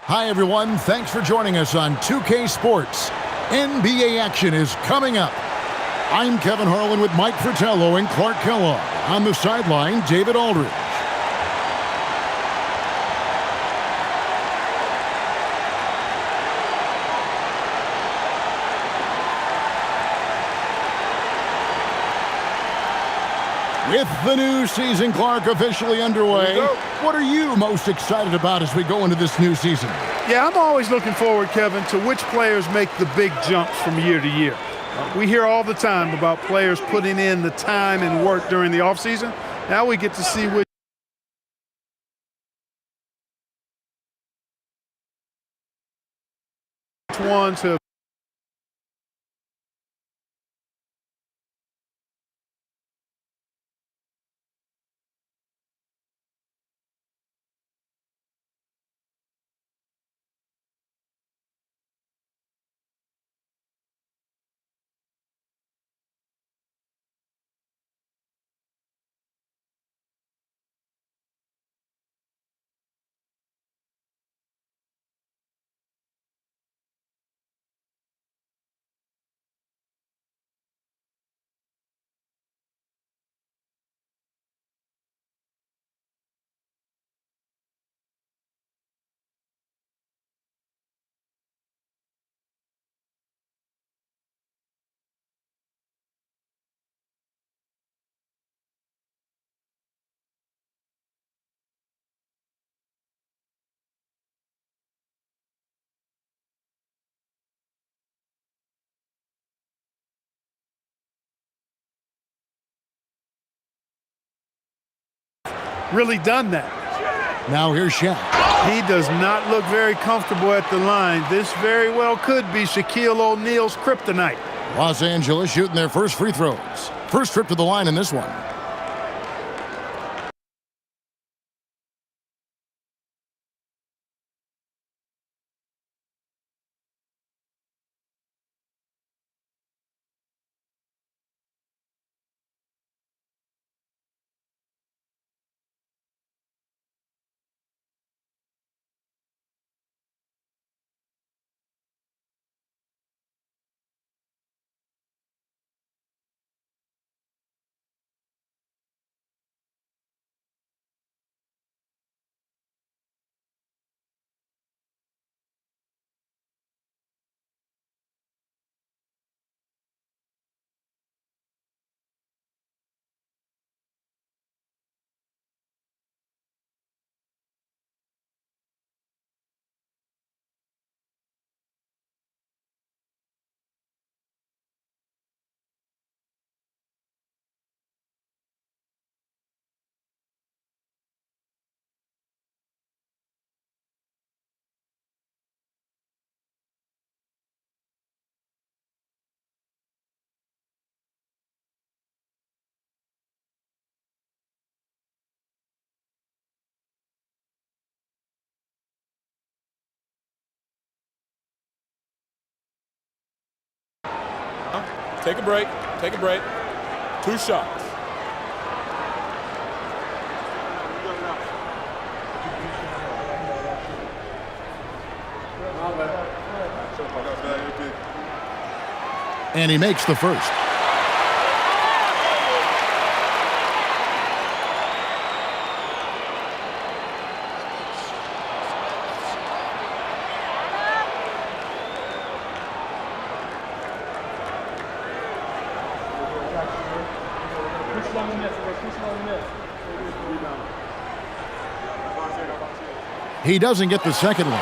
Hi, everyone. Thanks for joining us on 2K Sports. NBA action is coming up. I'm Kevin Harlan with Mike Fratello and Clark Kellogg. On the sideline, David Aldridge. With the new season, Clark, officially underway, what are you most excited about as we go into this new season? Yeah, I'm always looking forward, Kevin, to which players make the big jumps from year to year. We hear all the time about players putting in the time and work during the offseason. Now we get to see which ones have really done that. Now here's Shaq. He does not look very comfortable at the line. This very well could be Shaquille O'Neal's kryptonite. Los Angeles shooting their first free throws. First trip to the line in this one. Take a break. Take a break. 2 shots. And he makes the first. He doesn't get the second one.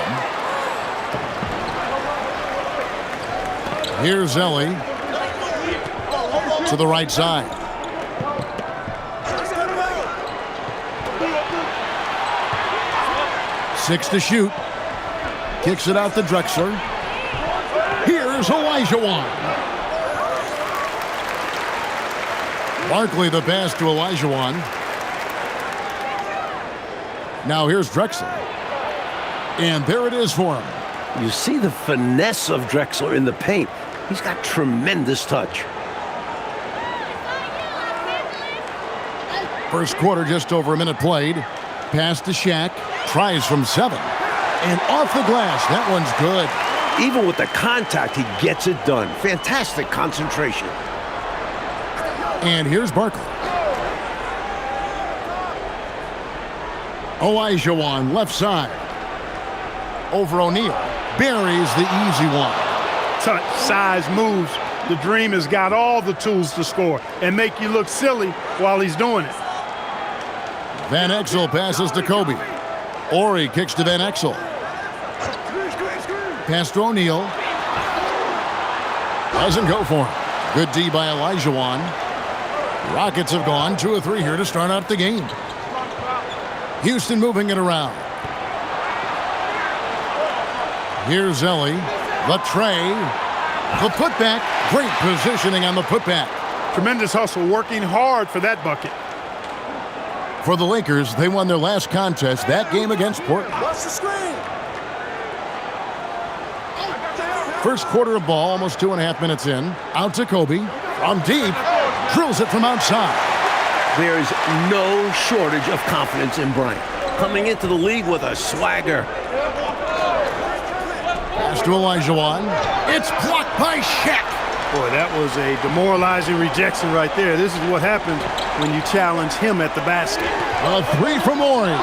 Here's Ellie to the right side. Six to shoot. Kicks it out to Drexler. Here's Olajuwon. Barkley the pass to Olajuwon. Now here's Drexler. And there it is for him. You see the finesse of Drexler in the paint. He's got tremendous touch. First quarter, just over a minute played. Pass to Shaq. Tries from 7. And off the glass. That one's good. Even with the contact, he gets it done. Fantastic concentration. And here's Barkley. Olajuwon, left side. Over O'Neal. Buries the easy one. Touch, size, moves. The Dream has got all the tools to score and make you look silly while he's doing it. Van Exel passes to Kobe. Ori kicks to Van Exel. Pass to O'Neal. Doesn't go for him. Good D by Olajuwon. Rockets have gone 2 of 3 here to start out the game. Houston moving it around. Here's Ellie. The tray. The putback. Great positioning on the putback. Tremendous hustle, working hard for that bucket. For the Lakers, they won their last contest, that game against Portland. Watch the screen. First quarter of ball, almost 2.5 minutes in. Out to Kobe. From deep. Drills it from outside. There is no shortage of confidence in Bryant. Coming into the league with a swagger. Pass to Olajuwon. It's blocked by Shaq. Boy, that was a demoralizing rejection right there. This is what happens when you challenge him at the basket. A 3 from Ori.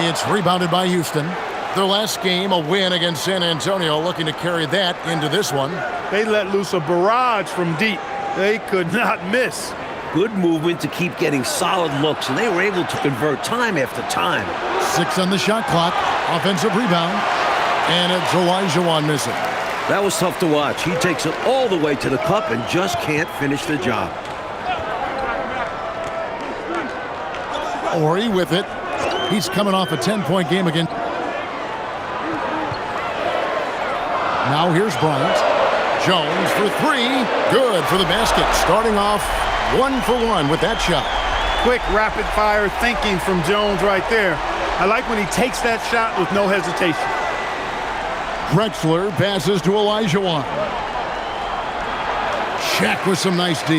It's rebounded by Houston. Their last game, a win against San Antonio, looking to carry that into this one. They let loose a barrage from deep. They could not miss. Good movement to keep getting solid looks, and they were able to convert time after time. 6 on the shot clock. Offensive rebound. And it's Olajuwon missing. That was tough to watch. He takes it all the way to the cup and just can't finish the job. Ori with it. He's coming off a 10-point game again. Now here's Bryant. Jones for 3. Good for the basket. Starting off 1 for 1 with that shot. Quick, rapid-fire thinking from Jones right there. I like when he takes that shot with no hesitation. Drexler passes to Olajuwon. Shaq with some nice D.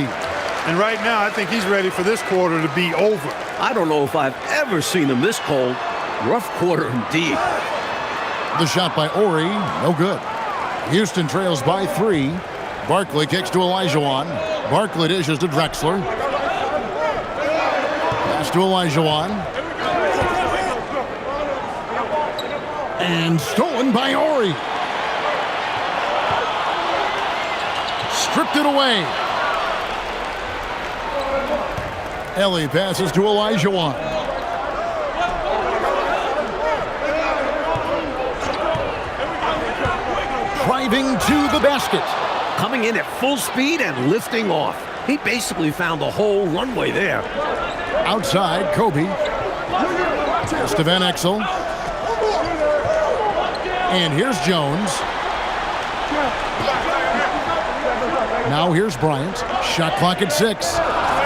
And right now, I think he's ready for this quarter to be over. I don't know if I've ever seen him this cold. Rough quarter indeed. The shot by Ori, no good. Houston trails by 3. Barkley kicks to Olajuwon. Barkley dishes to Drexler. Pass to Olajuwon. And stolen by Ori. Stripped it away. Ellie passes to Olajuwon. Driving to the basket. Coming in at full speed and lifting off. He basically found the whole runway there. Outside, Kobe. Pass to Van Exel. And here's Jones. Now here's Bryant. Shot clock at 6.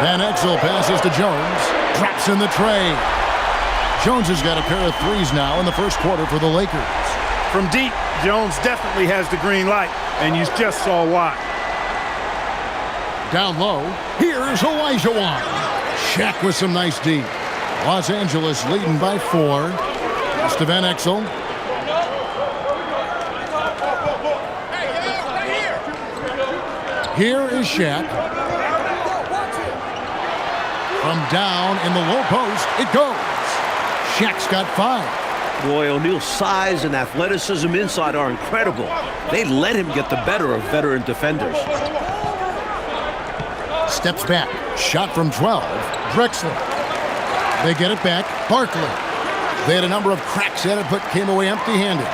Van Exel passes to Jones. Drops in the tray. Jones has got a pair of 3s now in the first quarter for the Lakers. From deep, Jones definitely has the green light, and you just saw why. Down low, here's Olajuwon. Shaq with some nice D. Los Angeles leading by 4. Pass to Van Exel. Here is Shaq. From down in the low post, it goes. Shaq's got 5. Boy, O'Neal's size and athleticism inside are incredible. They let him get the better of veteran defenders. Steps back. Shot from 12. Drexler. They get it back. Barkley. They had a number of cracks at it, but came away empty-handed.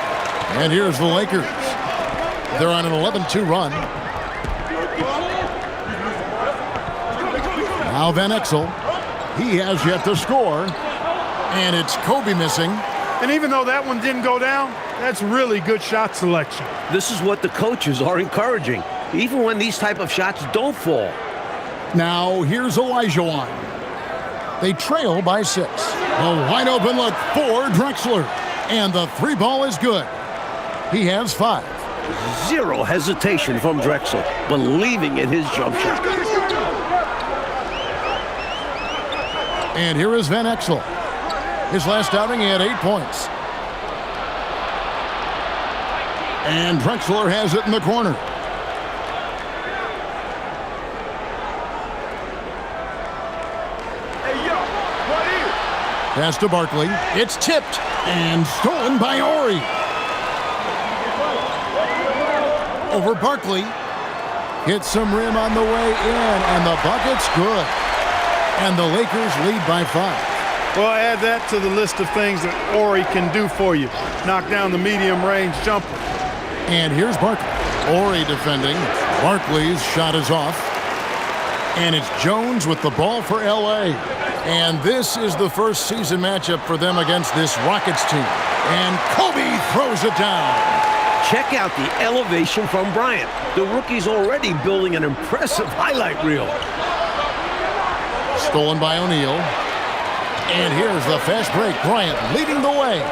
And here's the Lakers. They're on an 11-2 run. Now Van Exel. He has yet to score. And it's Kobe missing. And even though that one didn't go down, that's really good shot selection. This is what the coaches are encouraging, even when these type of shots don't fall. Now here's Olajuwon. They trail by 6. A wide open look for Drexler. And the 3 ball is good. He has 5. Zero hesitation from Drexler, believing in his jump shot. And here is Van Exel. His last outing, he had 8 points. And Drexler has it in the corner. Pass to Barkley. It's tipped and stolen by Ori. Over Barkley. Hits some rim on the way in, and the bucket's good. And the Lakers lead by 5. Well, add that to the list of things that Ori can do for you. Knock down the medium-range jumper. And here's Barkley. Ori defending. Barkley's shot is off. And it's Jones with the ball for L.A. And this is the first season matchup for them against this Rockets team. And Kobe throws it down. Check out the elevation from Bryant. The rookie's already building an impressive highlight reel. Stolen by O'Neal. And here's the fast break. Bryant leading the way.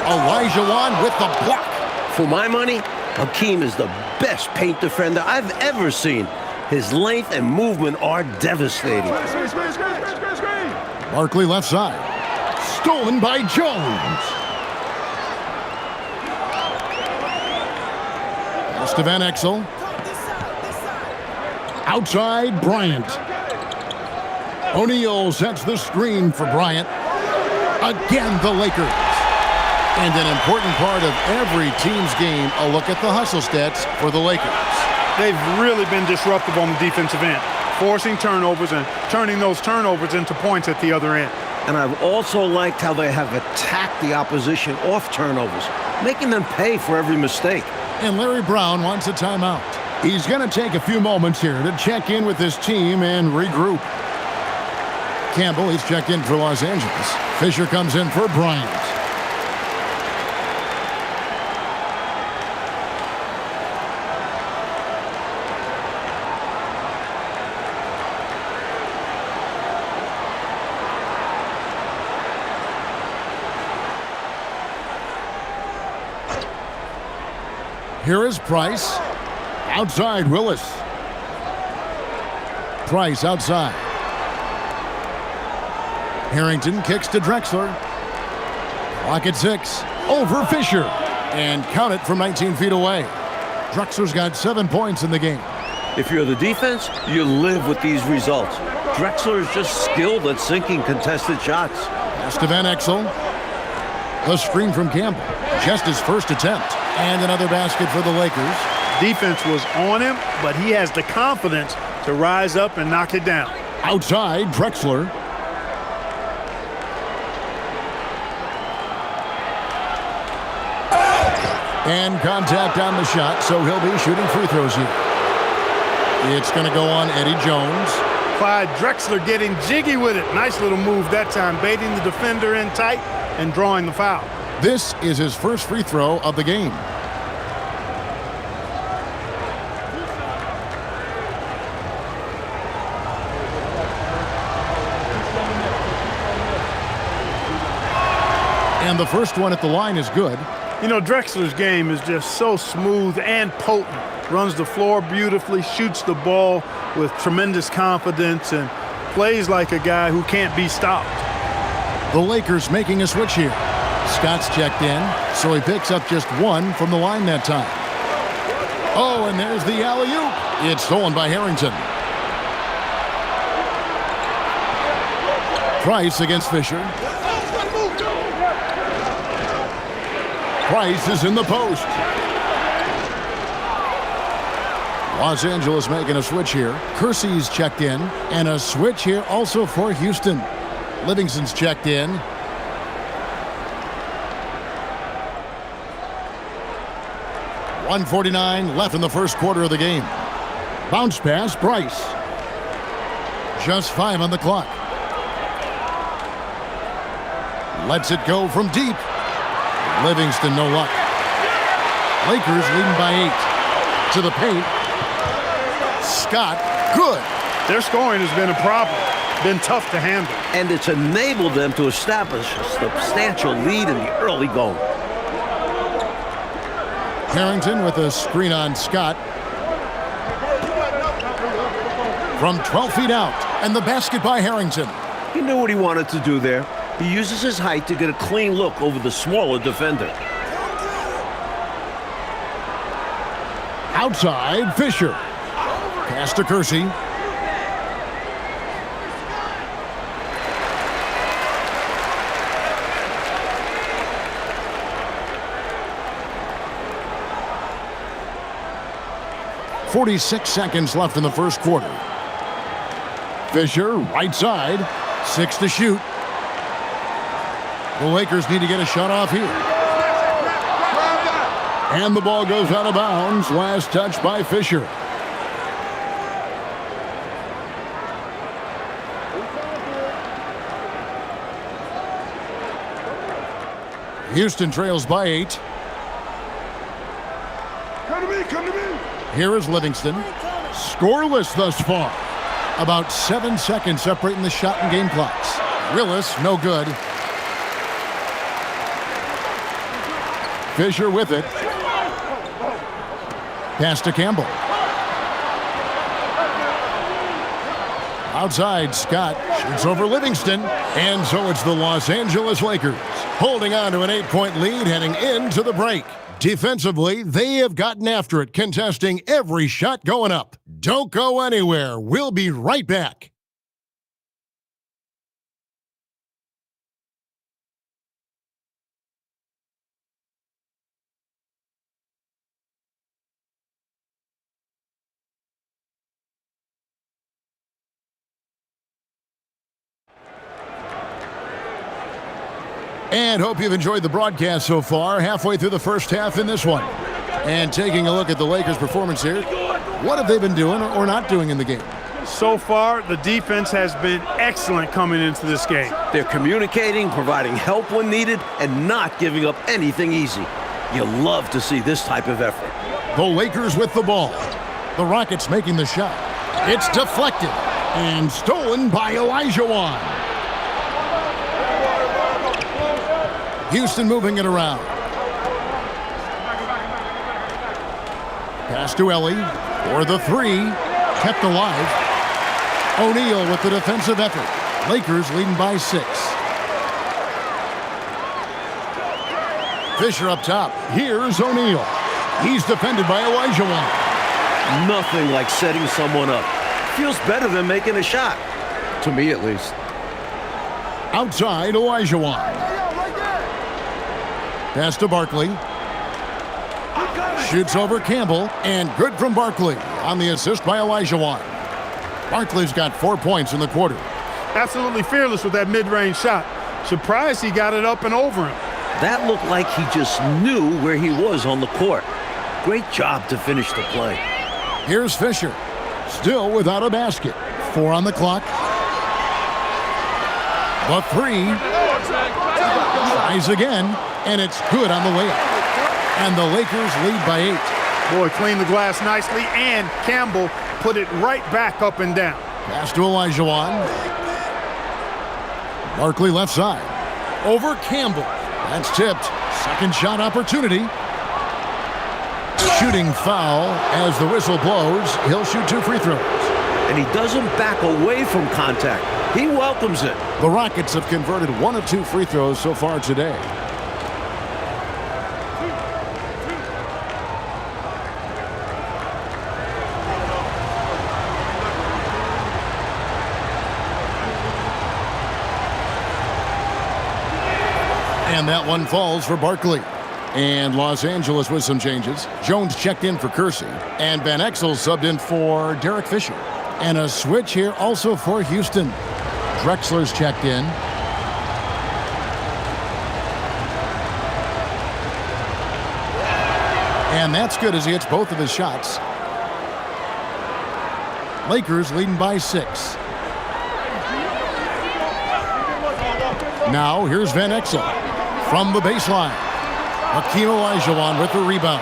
Elijah with the block. For my money, Hakeem is the best paint defender I've ever seen. His length and movement are devastating. Barkley left side. Stolen by Jones. Pass to Van Exel. Outside, Bryant. O'Neal sets the screen for Bryant. Again, the Lakers. And an important part of every team's game, a look at the hustle stats for the Lakers. They've really been disruptive on the defensive end, forcing turnovers and turning those turnovers into points at the other end. And I've also liked how they have attacked the opposition off turnovers, making them pay for every mistake. And Larry Brown wants a timeout. He's going to take a few moments here to check in with his team and regroup. Campbell, he's checked in for Los Angeles. Fisher comes in for Bryant. Here is Price. Outside, Willis. Price outside. Harrington kicks to Drexler. Clock at 6. Over Fisher. And count it from 19 feet away. Drexler's got 7 points in the game. If you're the defense, you live with these results. Drexler is just skilled at sinking contested shots. Pass to Van Exel. A screen from Campbell. Just his first attempt. And another basket for the Lakers. Defense was on him, but he has the confidence to rise up and knock it down. Outside, Drexler. And contact on the shot, so he'll be shooting free throws here. It's going to go on Eddie Jones. Clyde Drexler getting jiggy with it. Nice little move that time, baiting the defender in tight and drawing the foul. This is his first free throw of the game. And the first one at the line is good. You know, Drexler's game is just so smooth and potent. Runs the floor beautifully, shoots the ball with tremendous confidence, and plays like a guy who can't be stopped. The Lakers making a switch here. Scott's checked in, so he picks up just one from the line that time. Oh, and there's the alley-oop. It's stolen by Harrington. Price against Fisher. Price is in the post. Los Angeles making a switch here. Kersey's checked in, and a switch here also for Houston. Livingston's checked in. .149 left in the first quarter of the game. Bounce pass, Price. Just 5 on the clock. Lets it go from deep. Livingston, no luck. Lakers leading by 8. To the paint. Scott, good. Their scoring has been a problem. Been tough to handle. And it's enabled them to establish a substantial lead in the early going. Harrington with a screen on Scott. From 12 feet out. And the basket by Harrington. He knew what he wanted to do there. He uses his height to get a clean look over the smaller defender. Outside, Fisher. Pass to Kersey. .46 seconds left in the first quarter. Fisher, right side, 6 to shoot. The Lakers need to get a shot off here. And the ball goes out of bounds. Last touch by Fisher. Houston trails by 8. Come to me. Here is Livingston. Scoreless thus far. About 7 seconds separating the shot and game clocks. Willis, no good. Fisher with it. Pass to Campbell. Outside, Scott shoots over Livingston. And so it's the Los Angeles Lakers holding on to an 8-point lead heading into the break. Defensively, they have gotten after it, contesting every shot going up. Don't go anywhere. We'll be right back. And hope you've enjoyed the broadcast so far. Halfway through the first half in this one. And taking a look at the Lakers' performance here. What have they been doing or not doing in the game? So far, the defense has been excellent coming into this game. They're communicating, providing help when needed, and not giving up anything easy. You love to see this type of effort. The Lakers with the ball. The Rockets making the shot. It's deflected and stolen by Olajuwon. Houston moving it around. Pass to Ellie for the 3. Kept alive. O'Neal with the defensive effort. Lakers leading by 6. Fisher up top. Here's O'Neal. He's defended by Olajuwon. Nothing like setting someone up. Feels better than making a shot. To me, at least. Outside, Olajuwon. Pass to Barkley. Shoots over Campbell, and good from Barkley on the assist by Olajuwon. Barkley's got 4 points in the quarter. Absolutely fearless with that mid-range shot. Surprised he got it up and over him. That looked like he just knew where he was on the court. Great job to finish the play. Here's Fisher, still without a basket. 4 on the clock. The 3. Tries again, and it's good on the layup. And the Lakers lead by 8. Boy, cleaned the glass nicely, and Campbell put it right back up and down. Pass to Olajuwon. Barkley left side. Over Campbell. That's tipped. Second shot opportunity. Shooting foul as the whistle blows. He'll shoot 2 free throws. And he doesn't back away from contact. He welcomes it. The Rockets have converted 1 of 2 free throws so far today. And that one falls for Barkley. And Los Angeles with some changes. Jones checked in for Kersey. And Van Exel subbed in for Derek Fisher. And a switch here also for Houston. Drexler's checked in. And that's good as he hits both of his shots. Lakers leading by 6. Now here's Van Exel from the baseline. Hakeem Olajuwon with the rebound.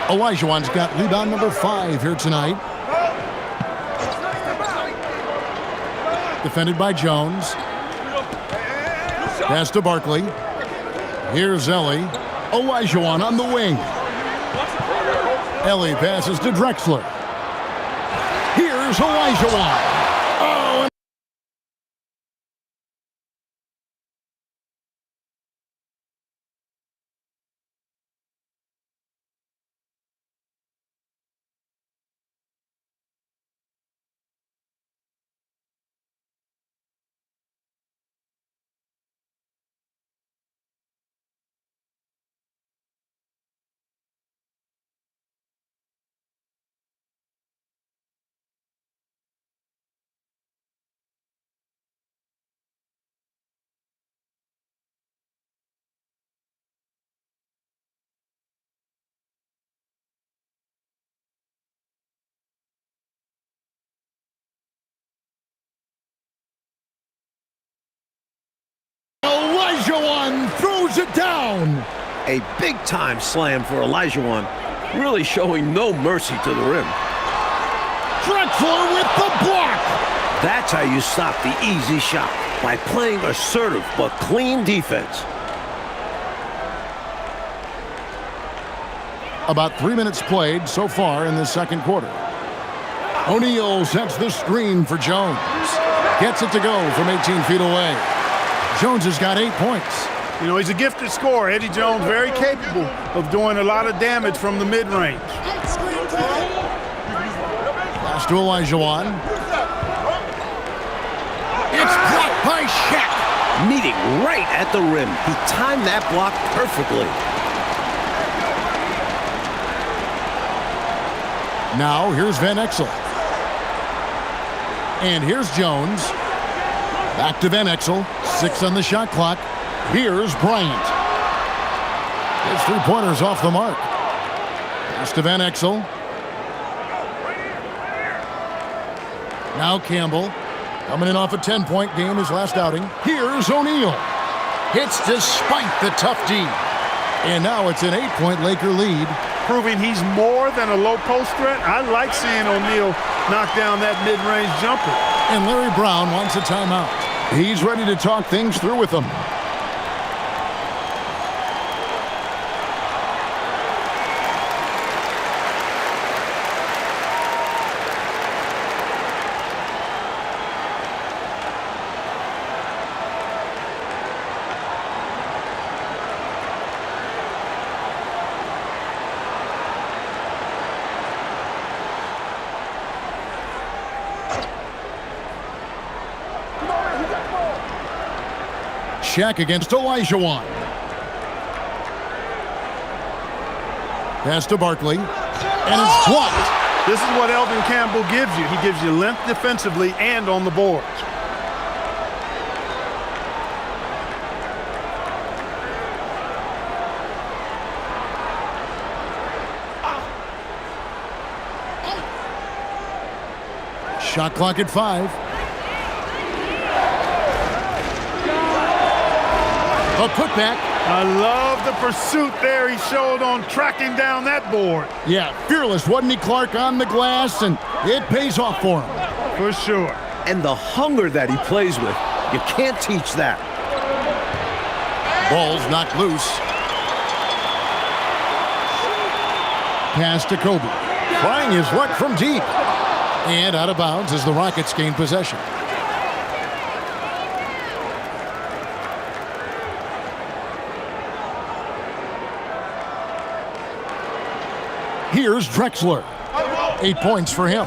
Olajuwon's got rebound number 5 here tonight. Defended by Jones. Pass to Barkley. Here's Ellie. Olajuwon on the wing. Ellie passes to Drexler. Here's Olajuwon. Olajuwon throws it down. A big-time slam for Olajuwon, really showing no mercy to the rim. Drexler with the block. That's how you stop the easy shot, by playing assertive but clean defense. About 3 minutes played so far in the second quarter. O'Neal sets the screen for Jones. Gets it to go from 18 feet away. Jones has got 8 points. You know, he's a gifted scorer. Eddie Jones, very capable of doing a lot of damage from the mid-range. Pass to Olajuwon. It's blocked by Shaq. Meeting right at the rim. He timed that block perfectly. Now here's Van Exel. And here's Jones. Back to Van Exel. 6 on the shot clock. Here's Bryant. His three-pointer's off the mark. Pass to Van Exel. Now Campbell. Coming in off a 10-point game his last outing. Here's O'Neal. Hits despite the tough D. And now it's an 8-point Laker lead. Proving he's more than a low-post threat. I like seeing O'Neal knock down that mid-range jumper. And Larry Brown wants a timeout. He's ready to talk things through with them. Shaq against Olajuwon. Pass to Barkley. And it's blocked. This is what Elvin Campbell gives you. He gives you length defensively and on the boards. Shot clock at 5. A putback. I love the pursuit there he showed on tracking down that board. Yeah, fearless, wasn't he, Clark, on the glass, and it pays off for him. For sure. And the hunger that he plays with, you can't teach that. Ball's knocked loose. Pass to Kobe. Trying his luck from deep. And out of bounds as the Rockets gain possession. Here's Drexler. 8 points for him.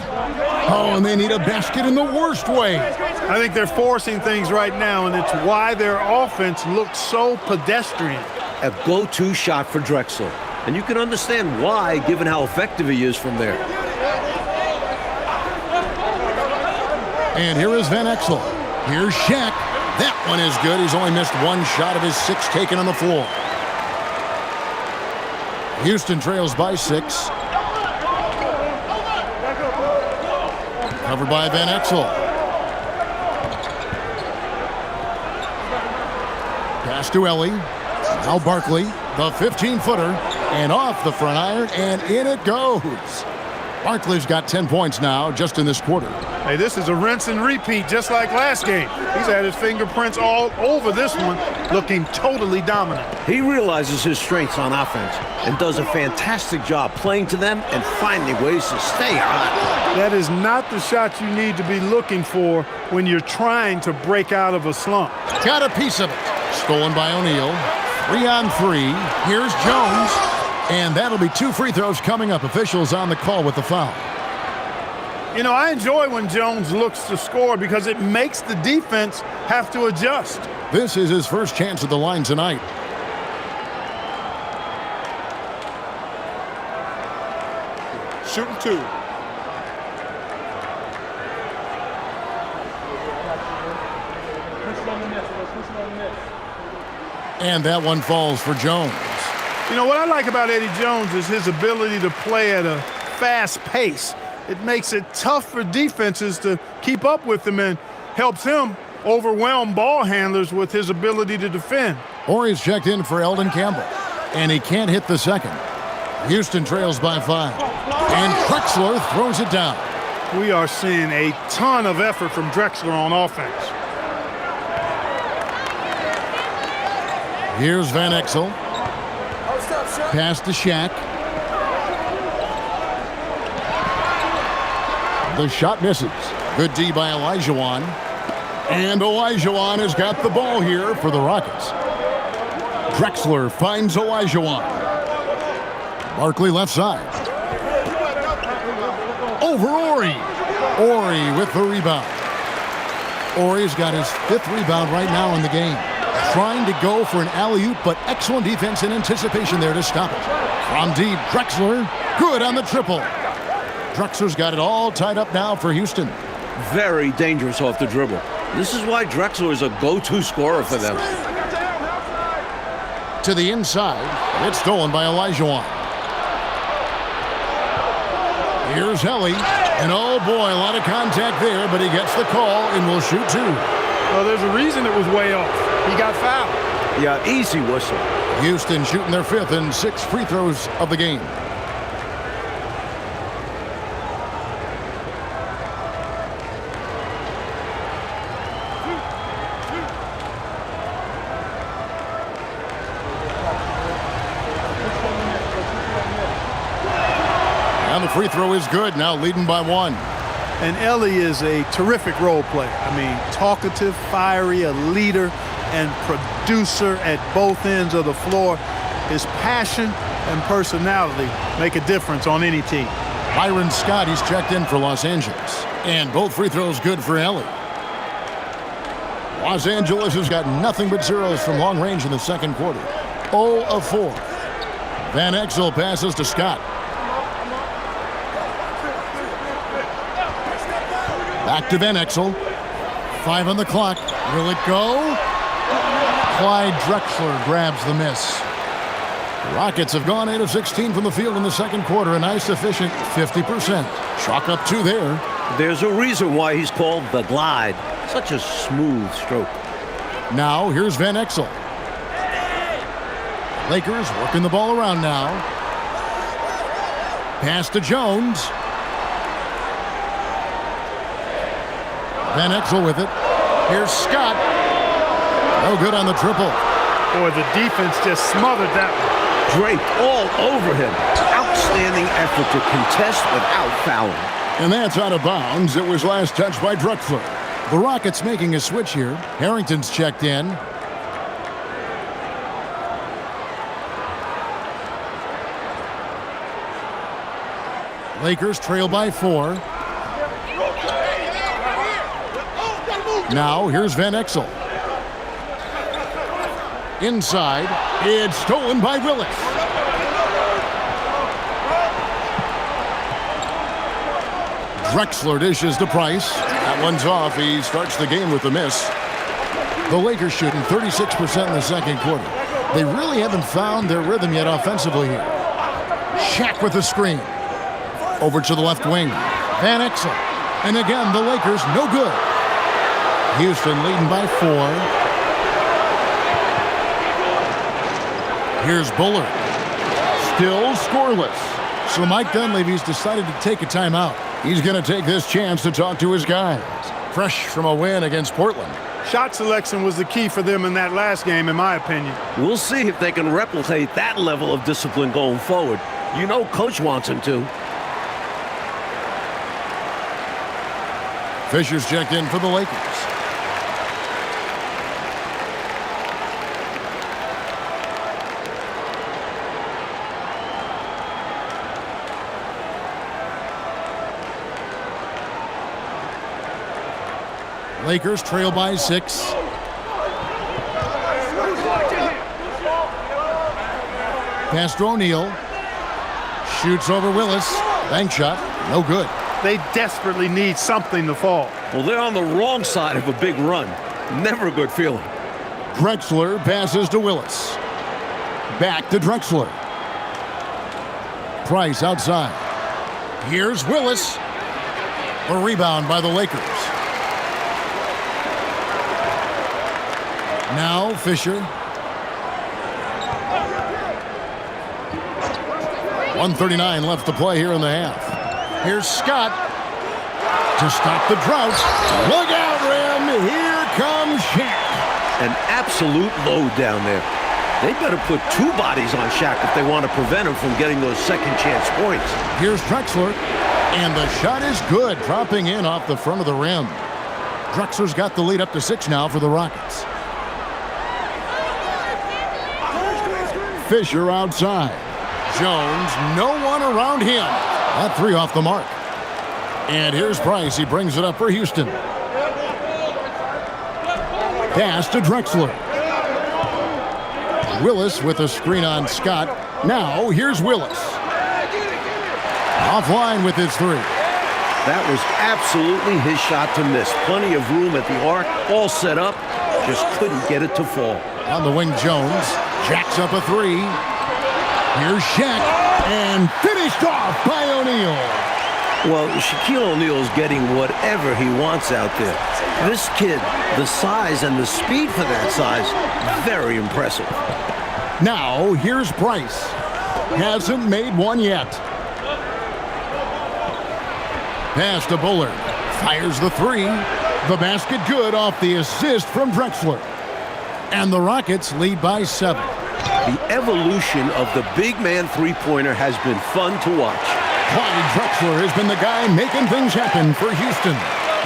Oh, and they need a basket in the worst way. I think they're forcing things right now, and it's why their offense looks so pedestrian. A go-to shot for Drexler. And you can understand why, given how effective he is from there. And here is Van Exel. Here's Shaq. That one is good. He's only missed 1 shot of his 6 taken on the floor. Houston trails by 6. Covered by Van Exel. Pass to Ellie. Now Barkley, the 15-footer, and off the front iron, and in it goes. Barkley's got 10 points now just in this quarter. Hey, this is a rinse and repeat just like last game. He's had his fingerprints all over this one, looking totally dominant. He realizes his strengths on offense and does a fantastic job playing to them and finding ways to stay hot. That is not the shot you need to be looking for when you're trying to break out of a slump. Got a piece of it. Stolen by O'Neal. 3 on 3. Here's Jones. And that'll be 2 free throws coming up. Officials on the call with the foul. You know, I enjoy when Jones looks to score because it makes the defense have to adjust. This is his first chance at the line tonight. Shooting 2. And that one falls for Jones. You know, what I like about Eddie Jones is his ability to play at a fast pace. It makes it tough for defenses to keep up with him and helps him overwhelm ball handlers with his ability to defend. Horry's checked in for Eldon Campbell, and he can't hit the second. Houston trails by 5. And Drexler throws it down. We are seeing a ton of effort from Drexler on offense. Here's Van Exel. Pass to Shaq. The shot misses. Good D by Olajuwon. And Olajuwon has got the ball here for the Rockets. Drexler finds Olajuwon. Barkley left side. Over Horry. Horry with the rebound. Horry's got his 5th rebound right now in the game. Trying to go for an alley-oop, but excellent defense and anticipation there to stop it. From deep, Drexler. Good on the triple. Drexler's got it all tied up now for Houston. Very dangerous off the dribble. This is why Drexler is a go-to scorer for them. To the inside. It's stolen by Olajuwon. Here's Helly. And oh boy, a lot of contact there, but he gets the call and will shoot 2. Well, there's a reason it was way off. He got fouled. Yeah, easy whistle. Houston shooting their 5th and 6th free throws of the game. And the free throw is good, now leading by 1. And Ellie is a terrific role player. I mean, talkative, fiery, a leader, and producer at both ends of the floor. His passion and personality make a difference on any team. Byron Scott, he's checked in for Los Angeles. And both free throws good for Ellie. Los Angeles has got nothing but zeros from long range in the second quarter. 0 of 4. Van Exel passes to Scott. Back to Van Exel. 5 on the clock. Will it go? Clyde Drexler grabs the miss. The Rockets have gone 8 of 16 from the field in the second quarter. A nice, efficient 50%. Chalk up 2 there. There's a reason why he's called the Glide. Such a smooth stroke. Now, here's Van Exel. Lakers working the ball around now. Pass to Jones. Van Exel with it. Here's Scott. No good on the triple. Boy, the defense just smothered that one. Draped all over him. Outstanding effort to contest without fouling. And that's out of bounds. It was last touched by Drexler. The Rockets making a switch here. Harrington's checked in. Lakers trail by 4. Now, here's Van Exel. Inside. It's stolen by Willis. Drexler dishes to Price. That one's off. He starts the game with a miss. The Lakers shooting 36% in the second quarter. They really haven't found their rhythm yet offensively here. Shaq with the screen. Over to the left wing. Van Exel. And again, the Lakers no good. Houston leading by 4. Here's Bullard. Still scoreless. So Mike Dunleavy's decided to take a timeout. He's going to take this chance to talk to his guys. Fresh from a win against Portland. Shot selection was the key for them in that last game, in my opinion. We'll see if they can replicate that level of discipline going forward. You know Coach wants him to. Fisher's checked in for the Lakers. Lakers trail by 6. Pass to O'Neal. Shoots over Willis. Bank shot. No good. They desperately need something to fall. Well, they're on the wrong side of a big run. Never a good feeling. Drexler passes to Willis. Back to Drexler. Price outside. Here's Willis. A rebound by the Lakers. Now Fisher. 1:39 left to play here in the half. Here's Scott to stop the drought. Look out, Rim. Here comes Shaq. An absolute load down there. They better put two bodies on Shaq if they want to prevent him from getting those second chance points. Here's Drexler, and the shot is good, dropping in off the front of the rim. Drexler's got the lead up to 6 now for the Rockets. Fisher outside. Jones, no one around him. That 3 off the mark. And here's Price. He brings it up for Houston. Pass to Drexler. Willis with a screen on Scott. Now here's Willis. Offline with his 3. That was absolutely his shot to miss. Plenty of room at the arc, all set up. Just couldn't get it to fall. On the wing, Jones jacks up a 3. Here's Shaq, and finished off by O'Neal. Well, Shaquille O'Neal's getting whatever he wants out there. This kid, the size and the speed for that size, very impressive. Now, here's Price. Hasn't made one yet. Pass to Bullard. Fires the 3. The basket good off the assist from Drexler. And the Rockets lead by 7. The evolution of the big man three-pointer has been fun to watch. Clyde Drexler has been the guy making things happen for Houston.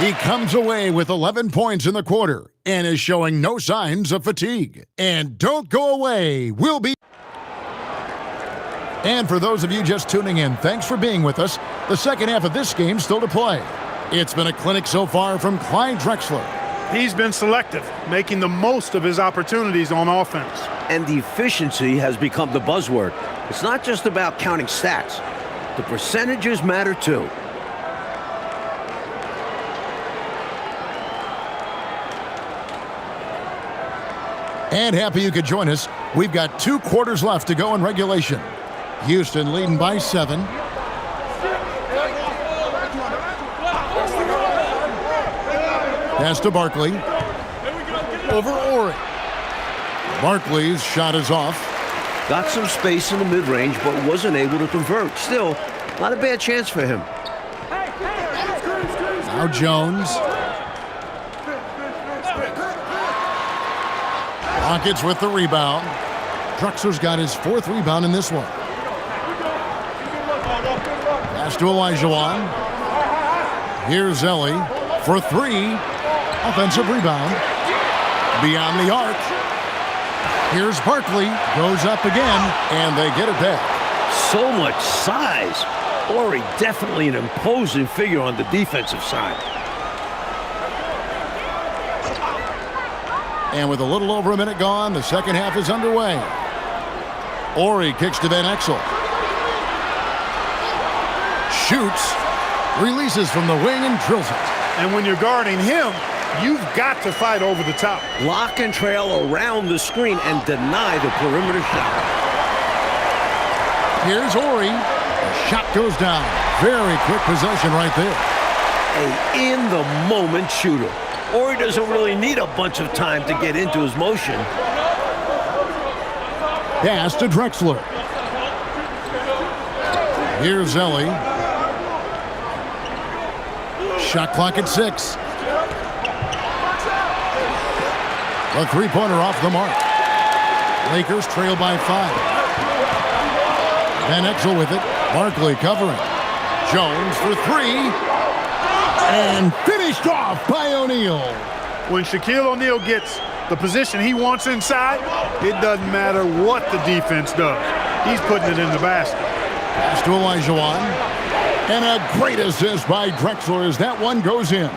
He comes away with 11 points in the quarter and is showing no signs of fatigue. And don't go away. We'll be... And for those of you just tuning in, thanks for being with us. The second half of this game still to play. It's been a clinic so far from Clyde Drexler. He's been selective, making the most of his opportunities on offense. And efficiency has become the buzzword. It's not just about counting stats. The percentages matter too. And happy you could join us. We've got 2 quarters left to go in regulation. Houston leading by 7. Pass to Barkley. Over Ori. Barkley's shot is off. Got some space in the mid-range, but wasn't able to convert. Still, not a bad chance for him. Now Jones. Rockets with the rebound. Drexler's got his 4th rebound in this one. Pass to Olajuwon. Here's Ellie for 3. Offensive rebound. Beyond the arc. Here's Barkley. Goes up again, and they get it back. So much size. Ori definitely an imposing figure on the defensive side. And with a little over a minute gone, the second half is underway. Ori kicks to Van Exel. Shoots. Releases from the wing and drills it. And when you're guarding him, you've got to fight over the top. Lock and trail around the screen and deny the perimeter shot. Here's Ori. The shot goes down. Very quick possession right there. A in-the-moment shooter. Ori doesn't really need a bunch of time to get into his motion. Pass to Drexler. Here's Ellie. Shot clock at 6. A 3-pointer off the mark. Lakers trail by 5. Van Exel with it. Barkley covering. Jones for 3. And finished off by O'Neal. When Shaquille O'Neal gets the position he wants inside, it doesn't matter what the defense does. He's putting it in the basket. Pass to Olajuwon. And a great assist by Drexler as that one goes in.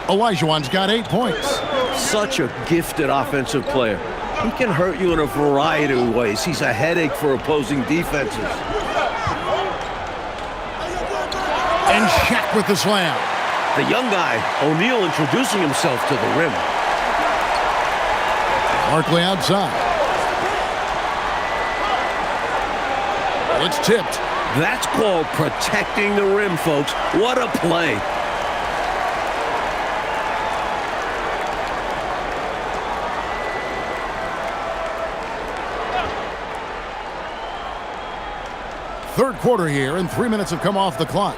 Olajuwon's got 8 points. Such a gifted offensive player. He can hurt you in a variety of ways. He's a headache for opposing defenses. And Shaq with the slam. The young guy, O'Neal, introducing himself to the rim. Barkley outside. It's tipped. That's called protecting the rim, folks. What a play. Third quarter here, and 3 minutes have come off the clock.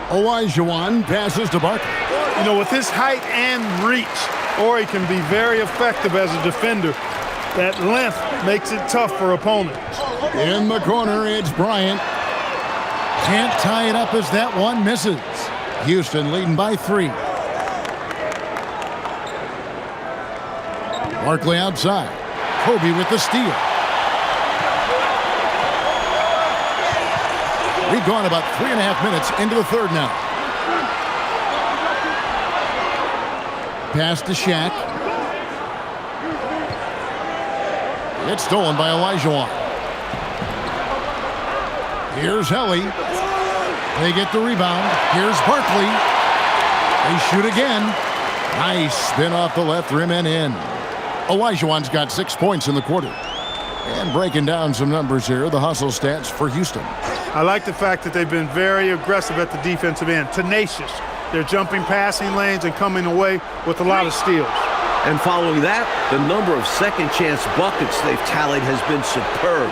Olajuwon passes to Barkley. You know, with his height and reach, Ori can be very effective as a defender. That length makes it tough for opponents. In the corner, it's Bryant. Can't tie it up as that one misses. Houston leading by 3. Barkley outside. Kobe with the steal. We've gone about 3.5 minutes into the third now. Pass to Shaq. It's stolen by Olajuwon. Here's Helly. They get the rebound. Here's Barkley. They shoot again. Nice spin off the left rim and in. Olajuwon's got 6 points in the quarter. And breaking down some numbers here, the hustle stats for Houston. I like the fact that they've been very aggressive at the defensive end, tenacious. They're jumping passing lanes and coming away with a lot of steals. And following that, the number of second chance buckets they've tallied has been superb,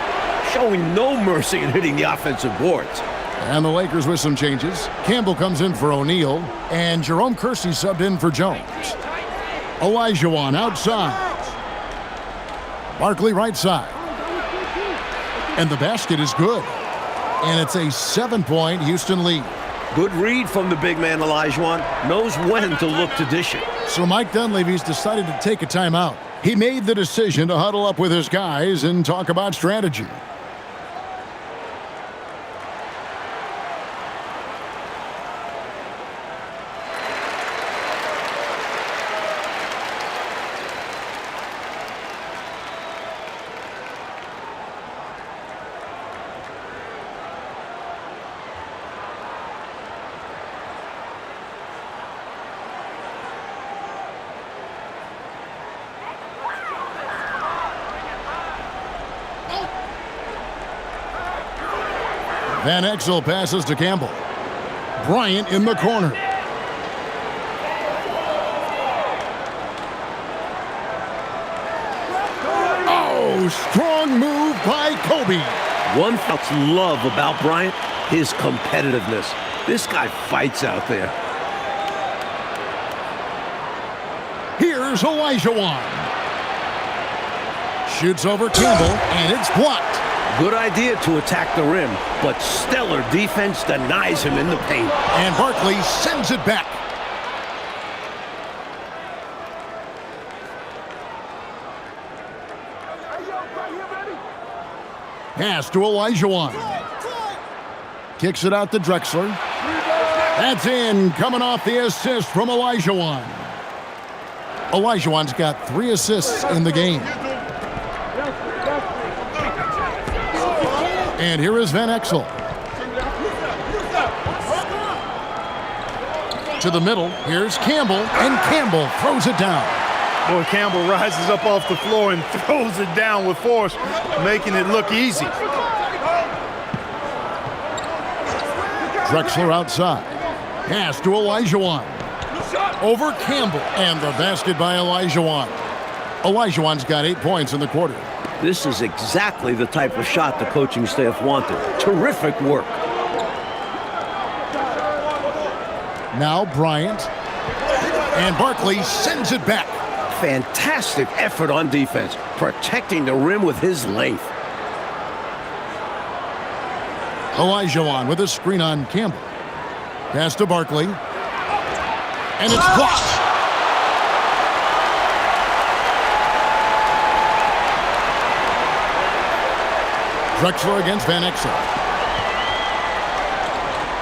showing no mercy in hitting the offensive boards. And the Lakers with some changes. Campbell comes in for O'Neal, and Jerome Kersey subbed in for Jones. Olajuwon outside. Barkley right side. And the basket is good. And it's a 7-point Houston lead. Good read from the big man, Olajuwon. Knows when to look to dish it. So Mike Dunleavy's decided to take a timeout. He made the decision to huddle up with his guys and talk about strategy. Van Exel passes to Campbell. Bryant in the corner. Oh, strong move by Kobe. One thing's love about Bryant, his competitiveness. This guy fights out there. Here's Olajuwon. Shoots over Campbell, and it's blocked. Good idea to attack the rim, but stellar defense denies him in the paint. And Barkley sends it back. Pass to Olajuwon. Kicks it out to Drexler. That's in, coming off the assist from Olajuwon. Olajuwon's got 3 assists in the game. And here is Van Exel. To the middle, here's Campbell, and Campbell throws it down. Boy, Campbell rises up off the floor and throws it down with force, making it look easy. Drexler outside. Pass to Olajuwon. Over Campbell, and the basket by Olajuwon. Olajuwon's got 8 points in the quarter. This is exactly the type of shot the coaching staff wanted. Terrific work. Now Bryant. And Barkley sends it back. Fantastic effort on defense, protecting the rim with his length. Olajuwon with a screen on Campbell. Pass to Barkley. And it's blocked. Drexler against Van Exel.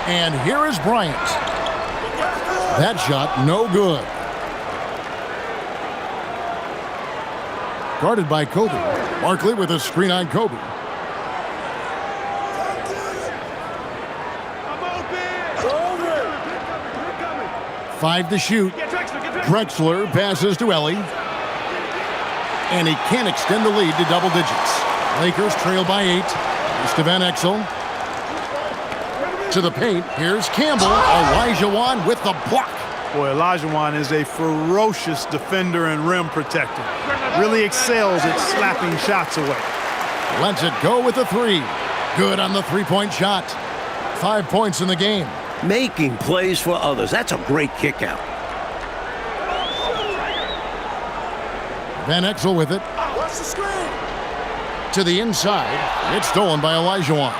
And here is Bryant. That shot, no good. Guarded by Kobe. Barkley with a screen on Kobe. Five to shoot. Drexler passes to Ellie. And he can't extend the lead to double digits. Lakers trail by 8. It's to Van Exel. To the paint. Here's Campbell. Olajuwon with the block. Boy, Olajuwon is a ferocious defender and rim protector. Really excels at slapping shots away. Lets it go with a 3. Good on the three-point shot. 5 points in the game. Making plays for others. That's a great kick out. Van Exel with it. Watch the screen. To the inside. It's stolen by Olajuwon.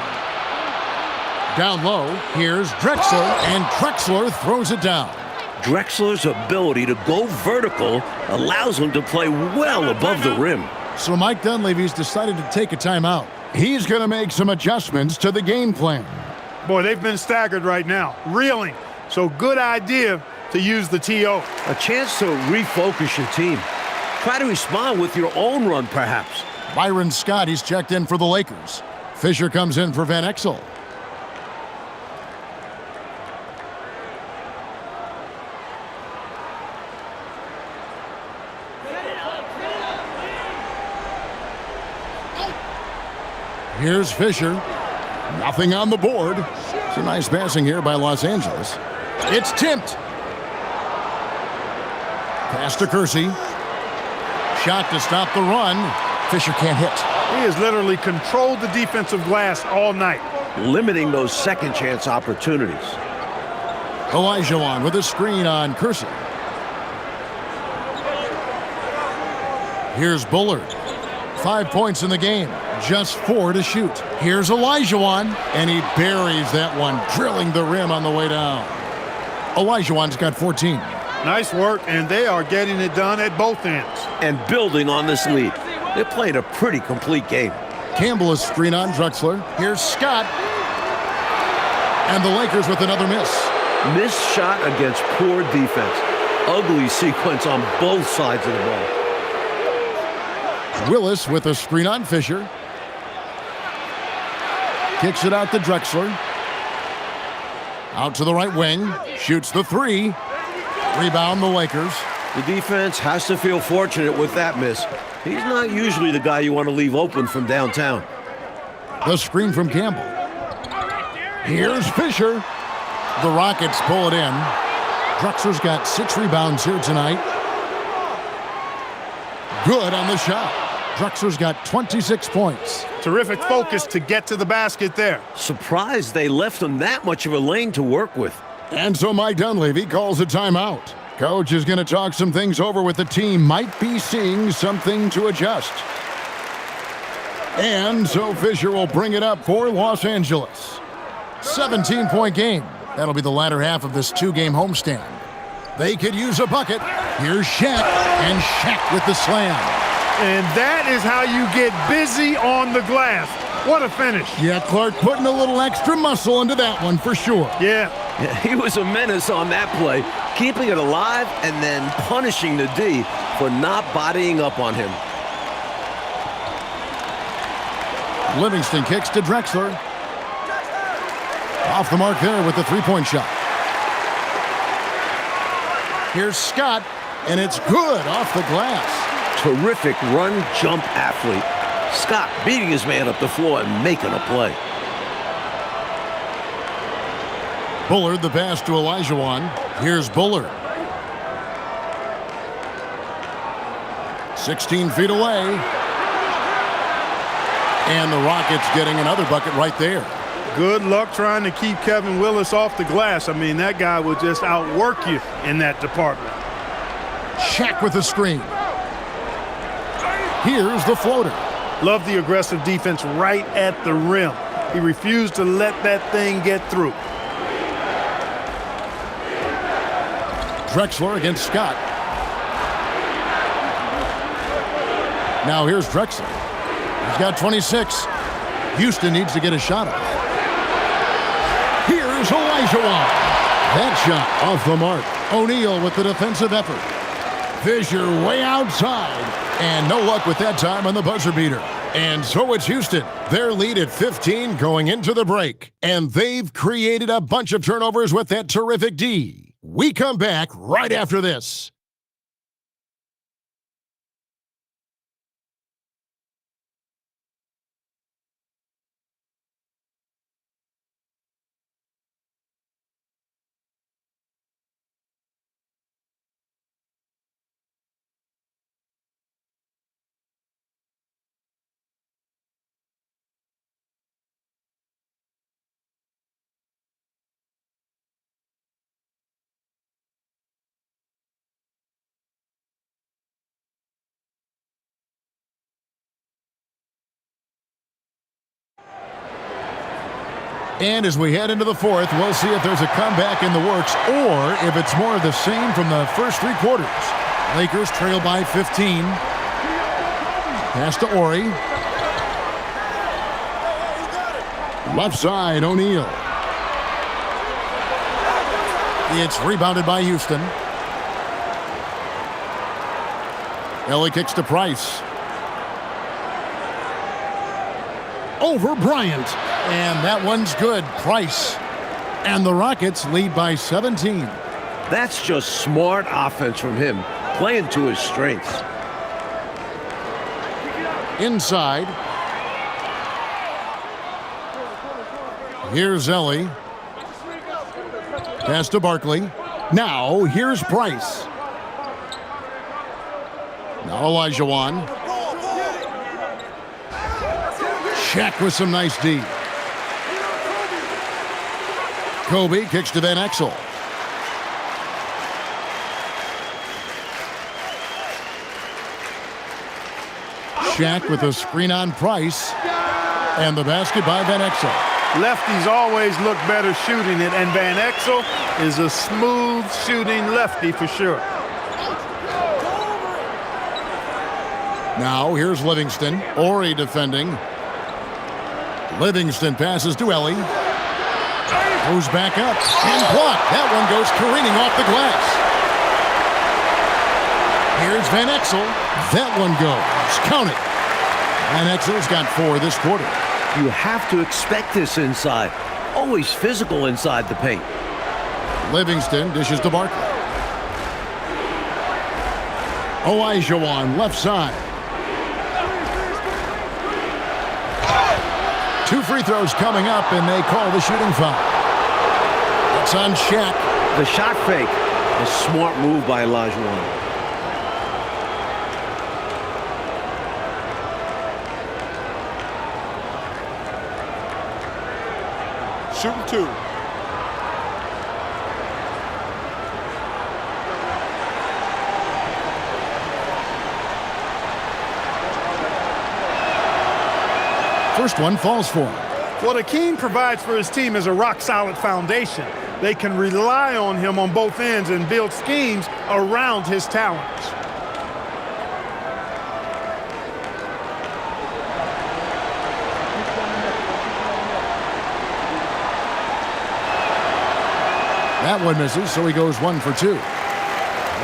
Down low, here's Drexler, and Drexler throws it down. Drexler's ability to go vertical allows him to play well above the rim. So Mike Dunleavy's decided to take a timeout. He's going to make some adjustments to the game plan. Boy, they've been staggered right now, reeling. So good idea to use the TO. A chance to refocus your team. Try to respond with your own run, perhaps. Byron Scott, he's checked in for the Lakers. Fisher comes in for Van Exel. Here's Fisher. Nothing on the board. It's a nice passing here by Los Angeles. It's tipped. Pass to Kersey. Shot to stop the run. Fisher can't hit. He has literally controlled the defensive glass all night. Limiting those second chance opportunities. Olajuwon with a screen on Kersey. Here's Bullard. 5 points in the game. Just 4 to shoot. Here's Olajuwon, and he buries that one, drilling the rim on the way down. Olajuwon's got 14. Nice work, and they are getting it done at both ends. And building on this lead. They played a pretty complete game. Campbell is screen on Drexler. Here's Scott. And the Lakers with another miss. Missed shot against poor defense. Ugly sequence on both sides of the ball. Willis with a screen on Fisher. Kicks it out to Drexler. Out to the right wing. Shoots the three. Rebound the Lakers. The defense has to feel fortunate with that miss. He's not usually the guy you want to leave open from downtown. The screen from Campbell. Here's Fisher. The Rockets pull it in. Drexler's got 6 rebounds here tonight. Good on the shot. Drexler's got 26 points. Terrific focus to get to the basket there. Surprised they left him that much of a lane to work with. And so Mike Dunleavy calls a timeout. Coach is going to talk some things over with the team. Might be seeing something to adjust. And so Fisher will bring it up for Los Angeles. 17-point game. That'll be the latter half of this 2-game homestand. They could use a bucket. Here's Shaq, and Shaq with the slam. And that is how you get busy on the glass. What a finish. Yeah, Clark putting a little extra muscle into that one for sure. Yeah. He was a menace on that play, keeping it alive and then punishing the D for not bodying up on him. Livingston kicks to Drexler. Off the mark there with the three-point shot. Here's Scott, and it's good off the glass. Terrific run-jump athlete. Scott beating his man up the floor and making a play. Bullard the pass to Olajuwon. Here's Bullard. 16 feet away. And the Rockets getting another bucket right there. Good luck trying to keep Kevin Willis off the glass. I mean, that guy will just outwork you in that department. Shaq with the screen. Here's the floater. Love the aggressive defense right at the rim. He refused to let that thing get through. Drexler against Scott. Now here's Drexler. He's got 26. Houston needs to get a shot off. Here's Olajuwon. That shot off the mark. O'Neal with the defensive effort. Fisher way outside. And no luck with that time on the buzzer beater. And so it's Houston. Their lead at 15 going into the break. And they've created a bunch of turnovers with that terrific D. We come back right after this. And as we head into the fourth, we'll see if there's a comeback in the works or if it's more of the same from the first three quarters. Lakers trail by 15. Pass to Ori. Left side, O'Neal. It's rebounded by Houston. Ellie kicks to Price. Over Bryant. And that one's good. Price. And the Rockets lead by 17. That's just smart offense from him, playing to his strengths. Inside. Here's Ellie. Pass to Barkley. Now, here's Price. Now Olajuwon. Shaq with some nice D. Kobe kicks to Van Exel. Shaq with a screen on Price. And the basket by Van Exel. Lefties always look better shooting it, and Van Exel is a smooth shooting lefty for sure. Now here's Livingston. Ori defending. Livingston passes to Ellie. Goes back up and blocked. That one goes careening off the glass. Here's Van Exel. That one goes. Count it. Van Exel's got 4 this quarter. You have to expect this inside. Always physical inside the paint. Livingston dishes to Barkley. Olajuwon left side. 2 free throws coming up, and they call the shooting foul. It's on Shaq. The shot fake. A smart move by Olajuwon. Shooting 2. First one falls for him. What Akeem provides for his team is a rock-solid foundation. They can rely on him on both ends and build schemes around his talents. That one misses, so he goes 1 for 2.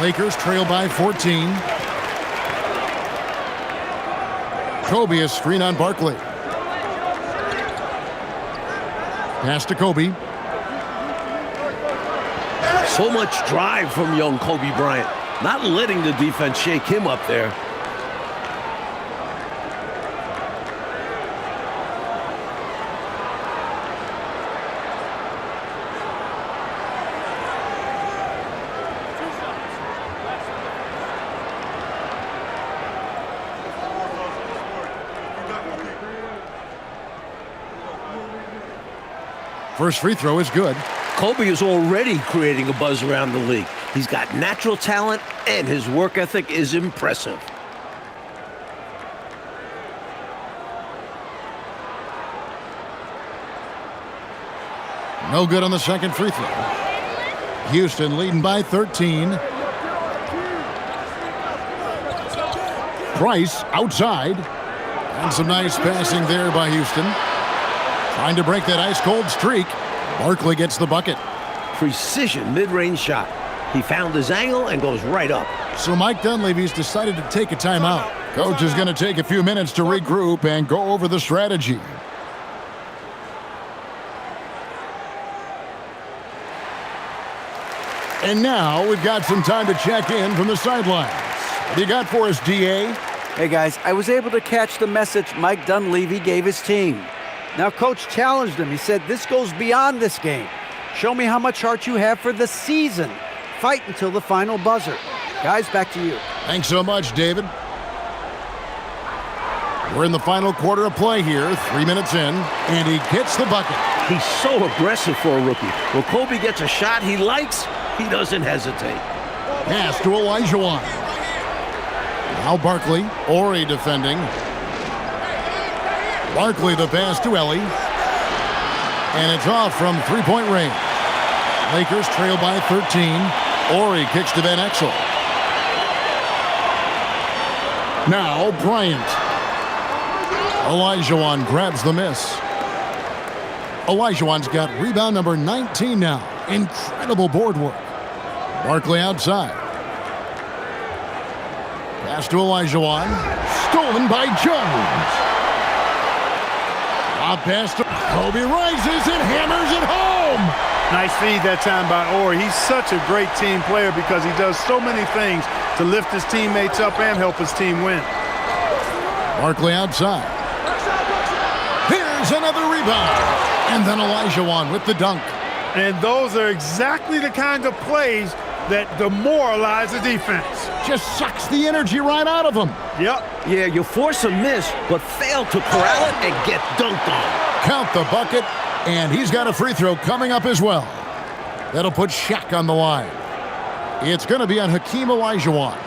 Lakers trail by 14. Kobe a screen on Barkley. Pass to Kobe. So much drive from young Kobe Bryant. Not letting the defense shake him up there. First free throw is good. Kobe is already creating a buzz around the league. He's got natural talent, and his work ethic is impressive. No good on the second free throw. Houston leading by 13. Price outside. And some nice passing there by Houston. Trying to break that ice-cold streak. Barkley gets the bucket. Precision mid-range shot. He found his angle and goes right up. So Mike Dunleavy's decided to take a timeout. Coach is going to take a few minutes to regroup and go over the strategy. And now we've got some time to check in from the sidelines. What do you got for us, DA? Hey guys, I was able to catch the message Mike Dunleavy gave his team. Now Coach challenged him. He said, this goes beyond this game. Show me how much heart you have for the season. Fight until the final buzzer. Guys, back to you. Thanks so much, David. We're in the final quarter of play here, 3 minutes in, and he gets the bucket. He's so aggressive for a rookie. When Kobe gets a shot he likes, he doesn't hesitate. Pass to Olajuwon. Now Barkley, Ori defending. Barkley the pass to Ellie. And it's off from three-point range. Lakers trail by 13. Ori kicks to Van Exel. Now Bryant. Olajuwon grabs the miss. Olajuwon's got rebound number 19 now. Incredible board work. Barkley outside. Pass to Olajuwon. Stolen by Jones. Lob pass to Kobe, rises and hammers it home. Nice feed that time by Ori. He's such a great team player because he does so many things to lift his teammates up and help his team win. Barkley outside. Here's another rebound. And then Olajuwon with the dunk. And those are exactly the kind of plays that demoralize the defense. Just sucks the energy right out of them. Yep. Yeah, you force a miss, but fail to corral it and get dunked on. Count the bucket, and he's got a free throw coming up as well. That'll put Shaq on the line. It's going to be on Hakeem Olajuwon.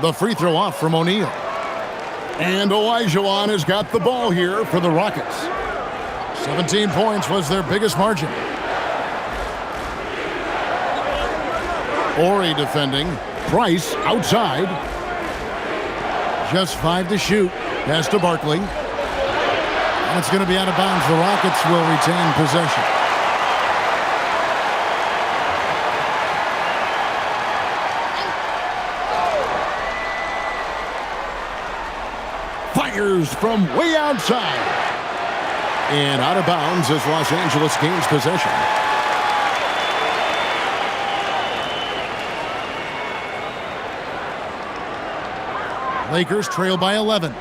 The free throw off from O'Neal. And Olajuwon has got the ball here for the Rockets. 17 points was their biggest margin. Ori defending. Price outside. Just 5 to shoot. Pass to Barkley. And it's going to be out of bounds. The Rockets will retain possession. Fires from way outside. And out of bounds as Los Angeles gains possession. Lakers trail by 11.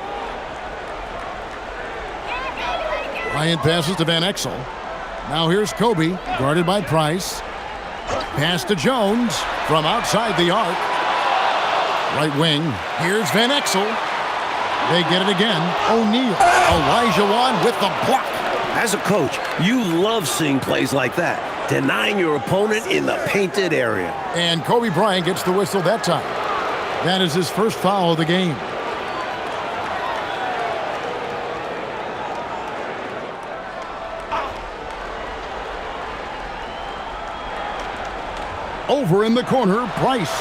Bryant passes to Van Exel. Now here's Kobe, guarded by Price. Pass to Jones from outside the arc. Right wing, here's Van Exel. They get it again. O'Neal. Olajuwon with the block. As a coach, you love seeing plays like that, denying your opponent in the painted area. And Kobe Bryant gets the whistle that time. That is his first foul of the game. Over in the corner, Price.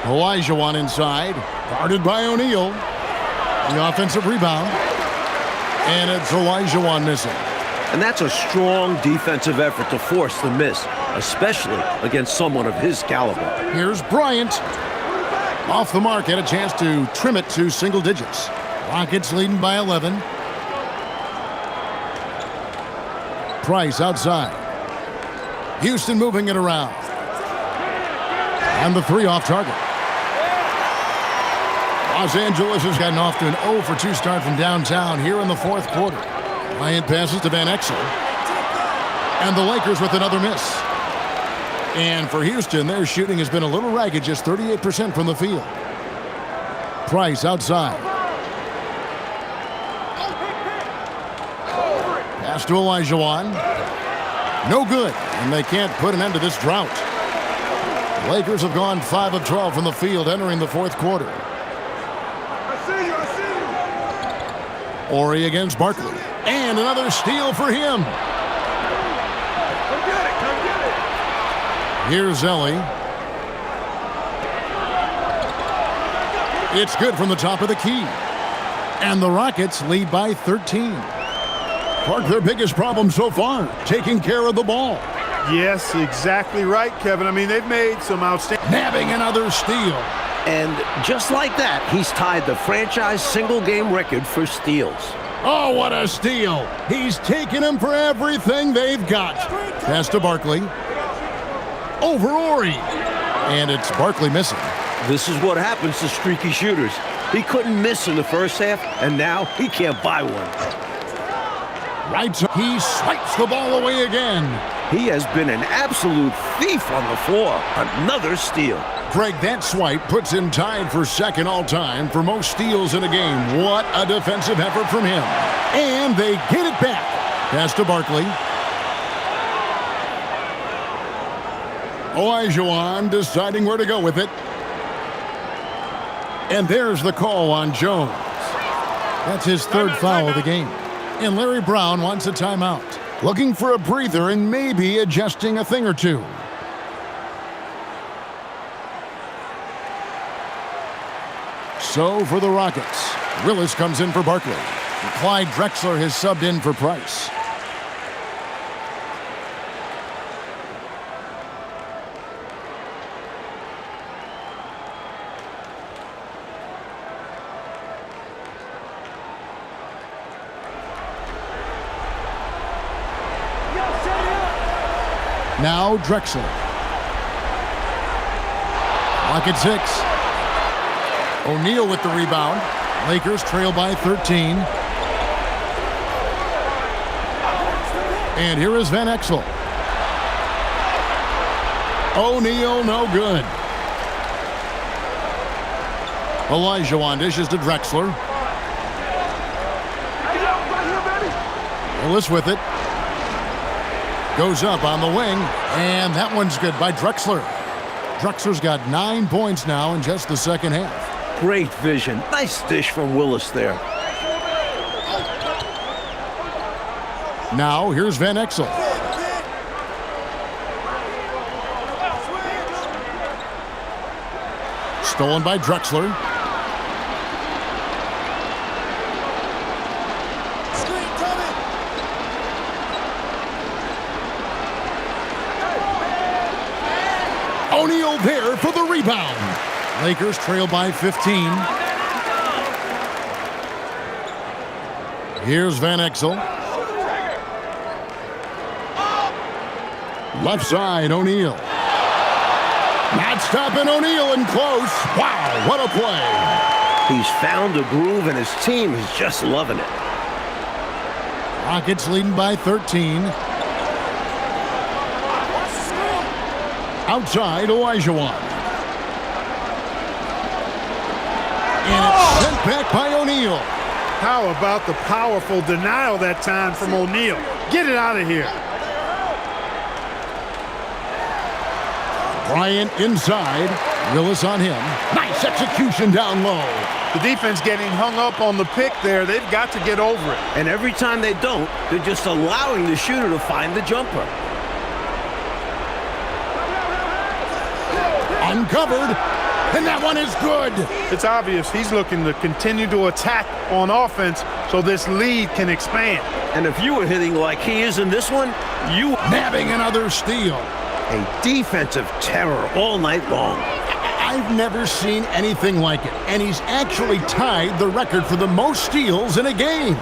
Olajuwon inside, guarded by O'Neal. The offensive rebound. And it's Olajuwon missing. And that's a strong defensive effort to force the miss, especially against someone of his caliber. Here's Bryant. Off the mark, had a chance to trim it to single digits. Rockets leading by 11. Price outside. Houston moving it around. And the three off target. Los Angeles has gotten off to an 0 for 2 start from downtown here in the fourth quarter. Bryant passes to Van Exel. And the Lakers with another miss. And for Houston, their shooting has been a little ragged, just 38% from the field. Price outside. Pass to Olajuwon. No good, and they can't put an end to this drought. The Lakers have gone 5 of 12 from the field entering the fourth quarter. Ori against Barkley. And another steal for him. Come get it, come get it. Here's Zelly. It's good from the top of the key. And the Rockets lead by 13. Clark, their biggest problem so far, taking care of the ball. Yes, exactly right, Kevin. I mean, they've made some outstanding... Nabbing another steal. And just like that, he's tied the franchise single-game record for steals. Oh, what a steal. He's taking them for everything they've got. Pass to Barkley. Over Ori. And it's Barkley missing. This is what happens to streaky shooters. He couldn't miss in the first half, and now he can't buy one. Right, so he swipes the ball away again. He has been an absolute thief on the floor. Another steal. Greg, that swipe puts him tied for second all-time for most steals in a game. What a defensive effort from him. And they get it back. Pass to Barkley. Olajuwon deciding where to go with it. And there's the call on Jones. That's his third foul of the game. And Larry Brown wants a timeout. Looking for a breather and maybe adjusting a thing or two. So for the Rockets, Willis comes in for Barkley. And Clyde Drexler has subbed in for Price. Now Drexler. Clock at 6. O'Neal with the rebound. Lakers trail by 13. And here is Van Exel. O'Neal, no good. Olajuwon dishes to Drexler. Willis with it. Goes up on the wing, and that one's good by Drexler. Drexler's got 9 points now in just the second half. Great vision. Nice dish from Willis there. Now, here's Van Exel. Stolen by Drexler. O'Neal there for the rebound. Lakers trail by 15. Here's Van Exel. Left side, O'Neal. Not stopping O'Neal in close. Wow, what a play. He's found a groove, and his team is just loving it. Rockets leading by 13. Outside, Olajuwon. And it's sent back by O'Neal. How about the powerful denial that time from O'Neal? Get it out of here. Bryant inside. Willis on him. Nice execution down low. The defense getting hung up on the pick there. They've got to get over it. And every time they don't, they're just allowing the shooter to find the jumper. Uncovered, and that one is good. It's obvious he's looking to continue to attack on offense so this lead can expand. And if you were hitting like he is in this one, you Nabbing another steal. a defensive terror all night long. I've never seen anything like it, and he's actually tied the record for the most steals in a game.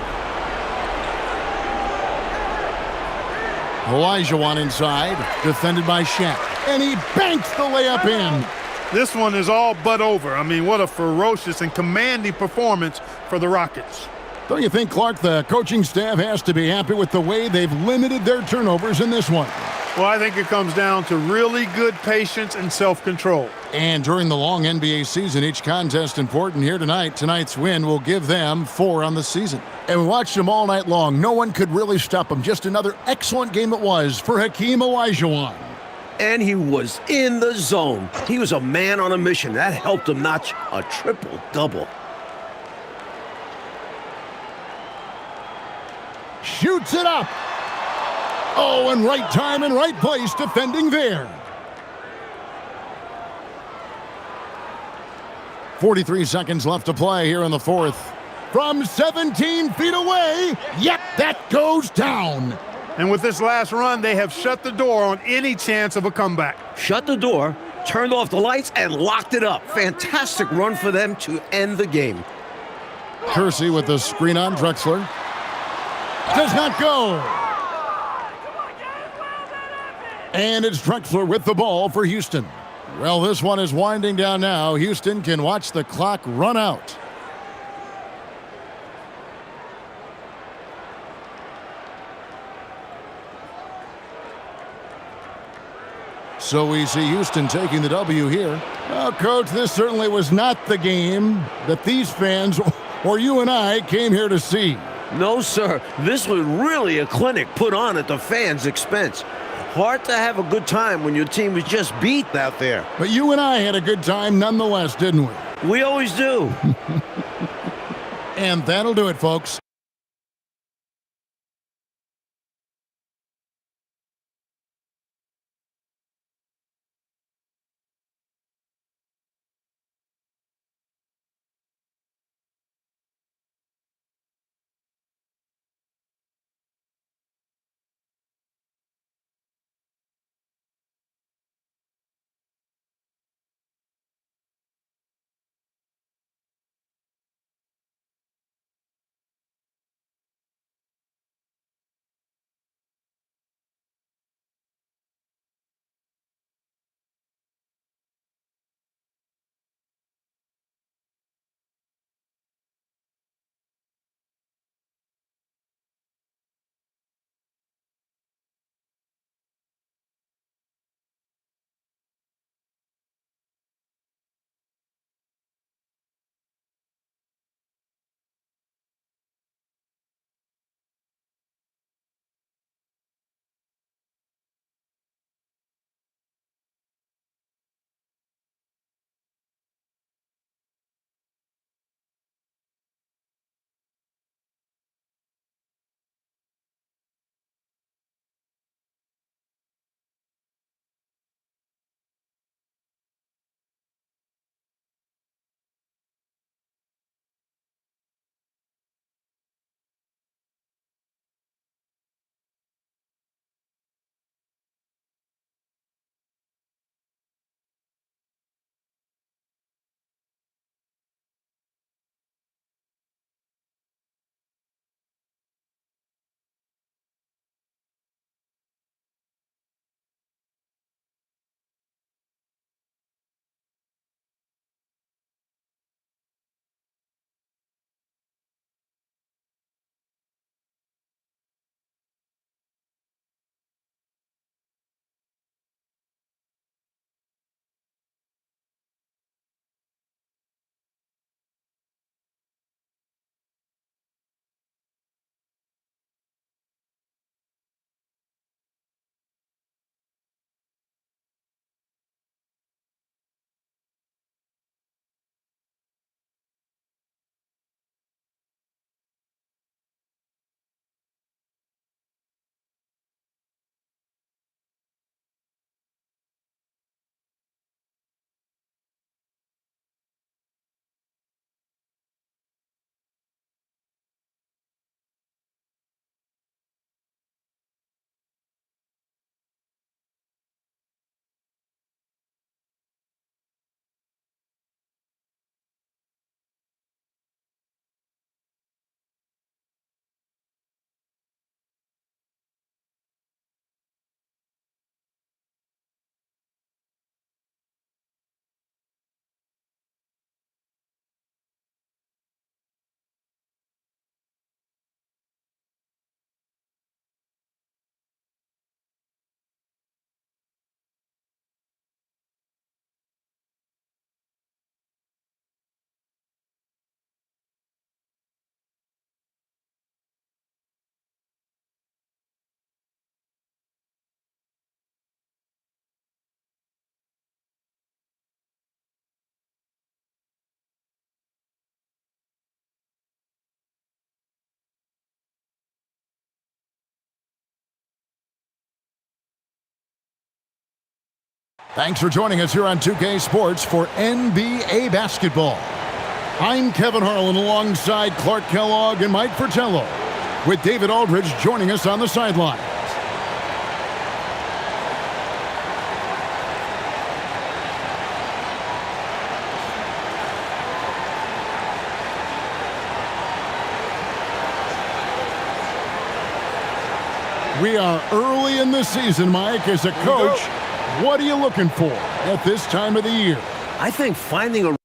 Olajuwon inside, defended by Shaq, and he banks the layup in. This one is all but over. I mean, what a ferocious and commanding performance for the Rockets. Don't you think, Clark, the coaching staff has to be happy with the way they've limited their turnovers in this one? Well, I think it comes down to really good patience and self-control. And during the long NBA season, each contest important. Here tonight. Tonight's win will give them 4 on the season. And we watched them all night long. No one could really stop them. Just another excellent game it was for Hakeem Olajuwon. And he was in the zone. He was a man on a mission. That helped him notch a triple-double. Shoots it up. Oh, and right time and right place defending there. 43 seconds left to play here in the fourth. From 17 feet away, yep, that goes down. And with this last run, they have shut the door on any chance of a comeback. Shut the door, turned off the lights, and locked it up. Fantastic run for them to end the game. Kersey with the screen on Drexler. Does not go. And it's Drexler with the ball for Houston. Well, this one is winding down now. Houston can watch the clock run out. So we see Houston taking the W here. Well, Coach, this certainly was not the game that these fans or you and I came here to see. No, sir. This was really a clinic put on at the fans' expense. Hard to have a good time when your team was just beat out there. But you and I had a good time nonetheless, didn't we? We always do. And that'll do it, folks. Thanks for joining us here on 2K Sports for NBA basketball. I'm Kevin Harlan alongside Clark Kellogg and Mike Fratello, with David Aldridge joining us on the sidelines. We are early in the season, Mike. As a coach, what are you looking for at this time of the year? I think finding a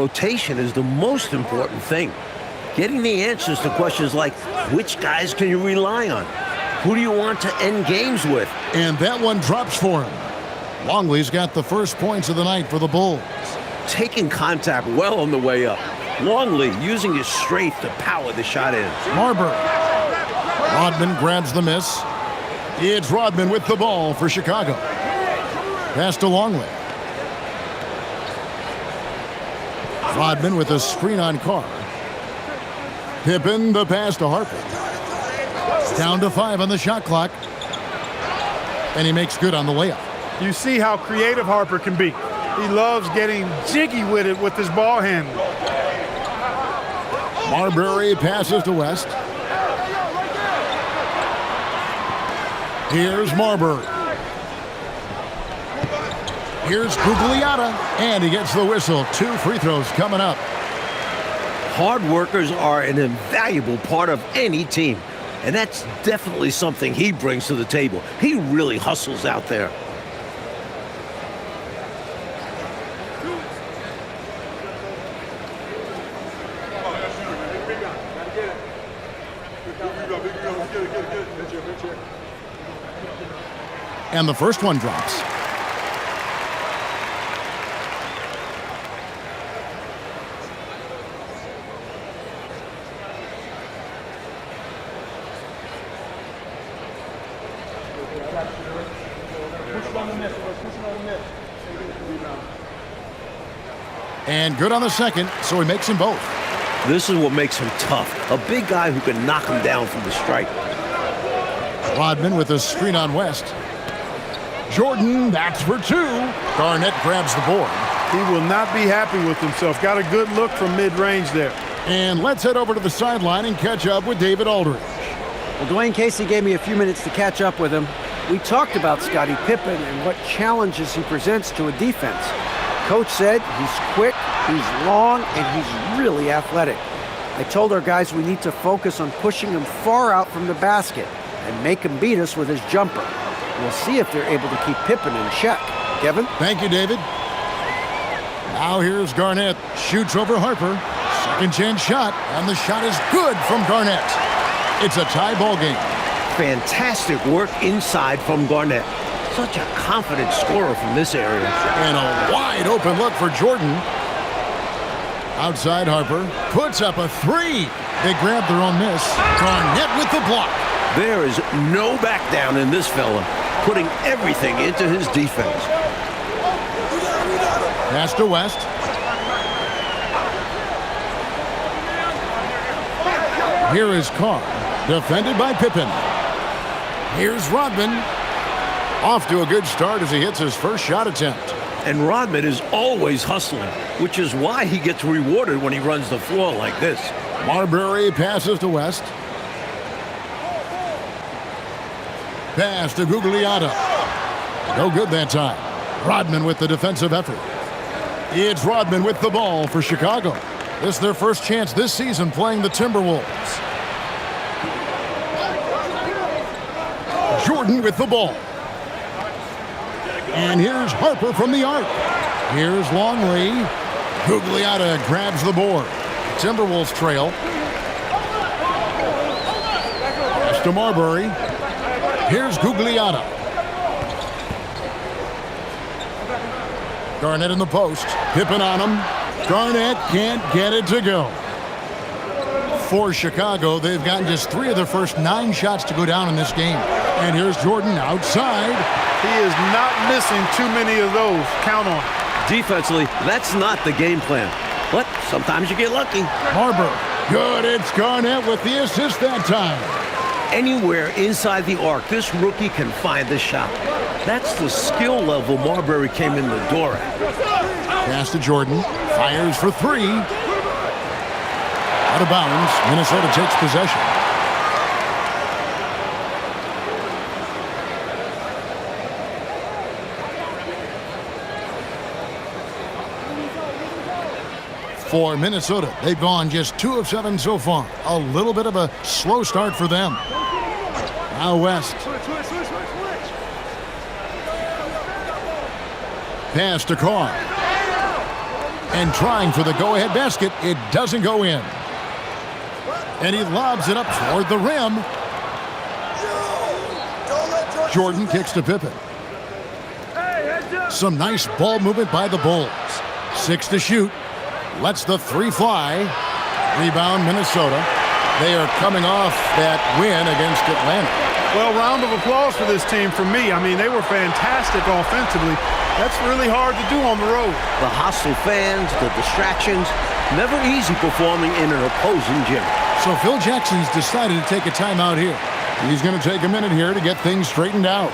rotation is the most important thing. Getting the answers to questions like, which guys can you rely on? Who do you want to end games with? And that one drops for him. Longley's got the first points of the night for the Bulls. Taking contact well on the way up. Longley using his strength to power the shot in. Marbury. Rodman grabs the miss. It's Rodman with the ball for Chicago. Pass to Longley. Rodman with a screen on Carr. Pippen the pass to Harper. Down to 5 on the shot clock. And he makes good on the layup. You see how creative Harper can be. He loves getting jiggy with it with his ball handling. Marbury passes to West. Here's Marbury. Here's Gugliotta, and he gets the whistle. 2 free throws coming up. Hard workers are an invaluable part of any team, and that's definitely something he brings to the table. He really hustles out there. And the first one drops. And good on the second, so he makes them both. This is what makes him tough. A big guy who can knock him down from the stripe. Rodman with a screen on West. Jordan, that's for 2. Garnett grabs the board. He will not be happy with himself. Got a good look from mid-range there. And let's head over to the sideline and catch up with David Aldridge. Well, Dwayne Casey gave me a few minutes to catch up with him. We talked about Scottie Pippen and what challenges he presents to a defense. Coach said he's quick, he's long, and he's really athletic. I told our guys we need to focus on pushing him far out from the basket and make him beat us with his jumper. We'll see if they're able to keep Pippen in check. Kevin? Thank you, David. Now here's Garnett. Shoots over Harper. Second chance shot, and the shot is good from Garnett. It's a tie ball game. Fantastic work inside from Garnett. Such a confident scorer from this area. And a wide open look for Jordan. Outside Harper. Puts up a 3. They grab their own miss. Garnett with the block. There is no back down in this fella, putting everything into his defense. Pass to West. Here is Carr, defended by Pippen. Here's Rodman. Off to a good start as he hits his first shot attempt. And Rodman is always hustling, which is why he gets rewarded when he runs the floor like this. Marbury passes to West. Pass to Gugliotta. No good that time. Rodman with the defensive effort. It's Rodman with the ball for Chicago. This is their first chance this season playing the Timberwolves. Jordan with the ball. And here's Harper from the arc. Here's Longley. Gugliotta grabs the board. Timberwolves trail. Pass to Marbury. Here's Gugliotta. Garnett in the post. Pippen on him. Garnett can't get it to go. For Chicago, they've gotten just 3 of their first 9 shots to go down in this game. And here's Jordan outside. He is not missing too many of those. Count on it. Defensively, that's not the game plan. But sometimes you get lucky. Marbury. Good. It's Garnett with the assist that time. Anywhere inside the arc, this rookie can find the shot. That's the skill level Marbury came in the door at. Pass to Jordan. Fires for 3. Out of bounds. Minnesota takes possession. For Minnesota, they've gone just 2 of 7 so far. A little bit of a slow start for them. Now West. Pass to Carr. And trying for the go-ahead basket, it doesn't go in. And he lobs it up toward the rim. Jordan kicks to Pippen. Some nice ball movement by the Bulls. 6 to shoot. Lets the 3 fly. Rebound, Minnesota. They are coming off that win against Atlanta. Well, round of applause for this team from me. I mean, they were fantastic offensively. That's really hard to do on the road. The hostile fans, the distractions, never easy performing in an opposing gym. So Phil Jackson's decided to take a timeout here. He's going to take a minute here to get things straightened out.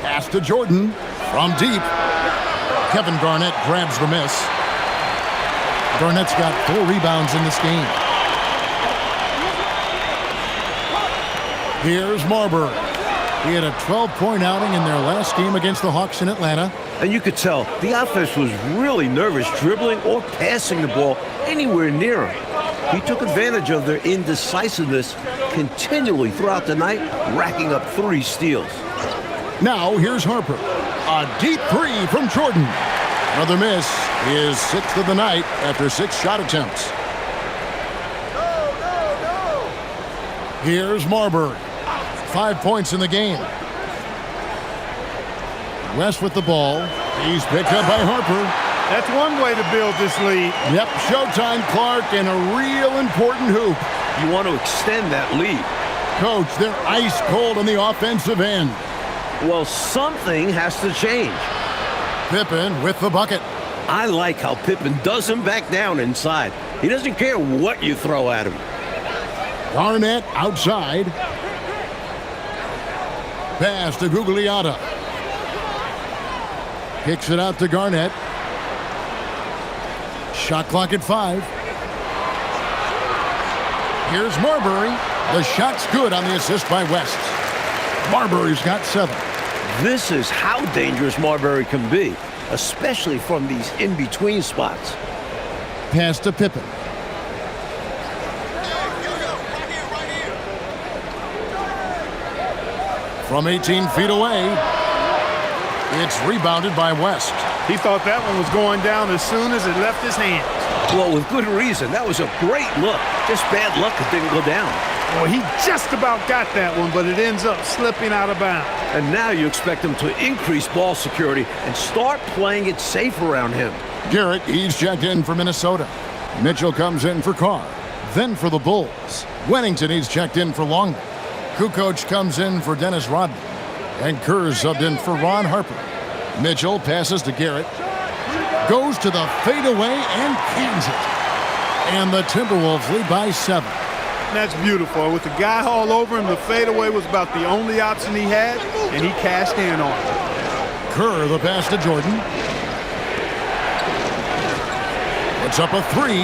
Pass to Jordan from deep. Kevin Garnett grabs the miss. Garnett's got 4 rebounds in this game. Here's Marbury. He had a 12-point outing in their last game against the Hawks in Atlanta. And you could tell the offense was really nervous dribbling or passing the ball anywhere near him. He took advantage of their indecisiveness continually throughout the night, racking up 3 steals. Now here's Harper. A deep 3 from Jordan. Another miss. His 6th of the night after 6 shot attempts. Here's Marbury. 5 points in the game. West with the ball. He's picked up by Harper. That's one way to build this lead. Yep, showtime, Clark, and a real important hoop. You want to extend that lead. Coach, they're ice cold on the offensive end. Well, something has to change. Pippen with the bucket. I like how Pippen doesn't back down inside. He doesn't care what you throw at him. Garnett outside. Pass to Gugliotta. Kicks it out to Garnett. Shot clock at 5. Here's Marbury. The shot's good on the assist by West. Marbury's got 7. This is how dangerous Marbury can be, especially from these in-between spots. Pass to Pippen. From 18 feet away, it's rebounded by West. He thought that one was going down as soon as it left his hands. Well, with good reason. That was a great look. Just bad luck it didn't go down. Well, he just about got that one, but it ends up slipping out of bounds. And now you expect him to increase ball security and start playing it safe around him. Garrett, he's checked in for Minnesota. Mitchell comes in for Carr. Then for the Bulls. Wennington, he's checked in for Longman. Kukoc comes in for Dennis Rodman. And Kerr subbed in for Ron Harper. Mitchell passes to Garrett. Goes to the fadeaway and cans it. And the Timberwolves lead by 7. That's beautiful. With the guy all over him, the fadeaway was about the only option he had, and he cashed in on it. Kerr, the pass to Jordan. Puts up a 3.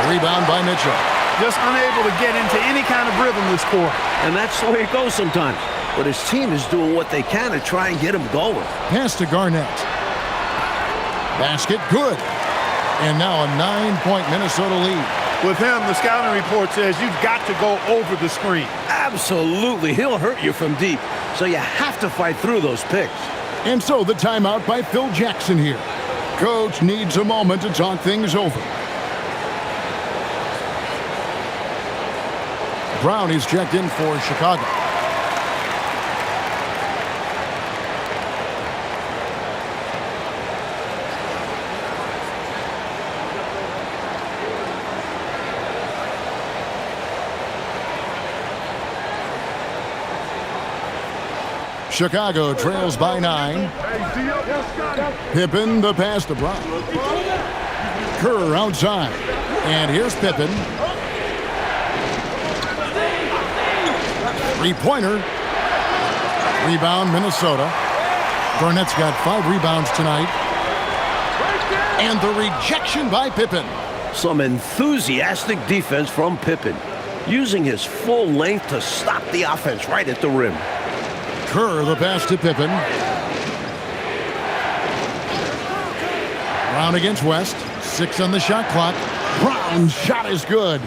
Rebound by Mitchell. Just unable to get into any kind of rhythm this quarter. And that's the way it goes sometimes. But his team is doing what they can to try and get him going. Pass to Garnett. Basket good. And now a 9-point Minnesota lead. With him, the scouting report says you've got to go over the screen. Absolutely. He'll hurt you from deep. So you have to fight through those picks. And so the timeout by Phil Jackson here. Coach needs a moment to talk things over. Brown is checked in for Chicago. Chicago trails by 9. Pippen, the pass to Brown. Kerr outside. And here's Pippen. Three-pointer. Rebound, Minnesota. Garnett's got 5 rebounds tonight. And the rejection by Pippen. Some enthusiastic defense from Pippen, using his full length to stop the offense right at the rim. Kerr, the pass to Pippen. Brown against West. 6 on the shot clock. Brown's shot is good.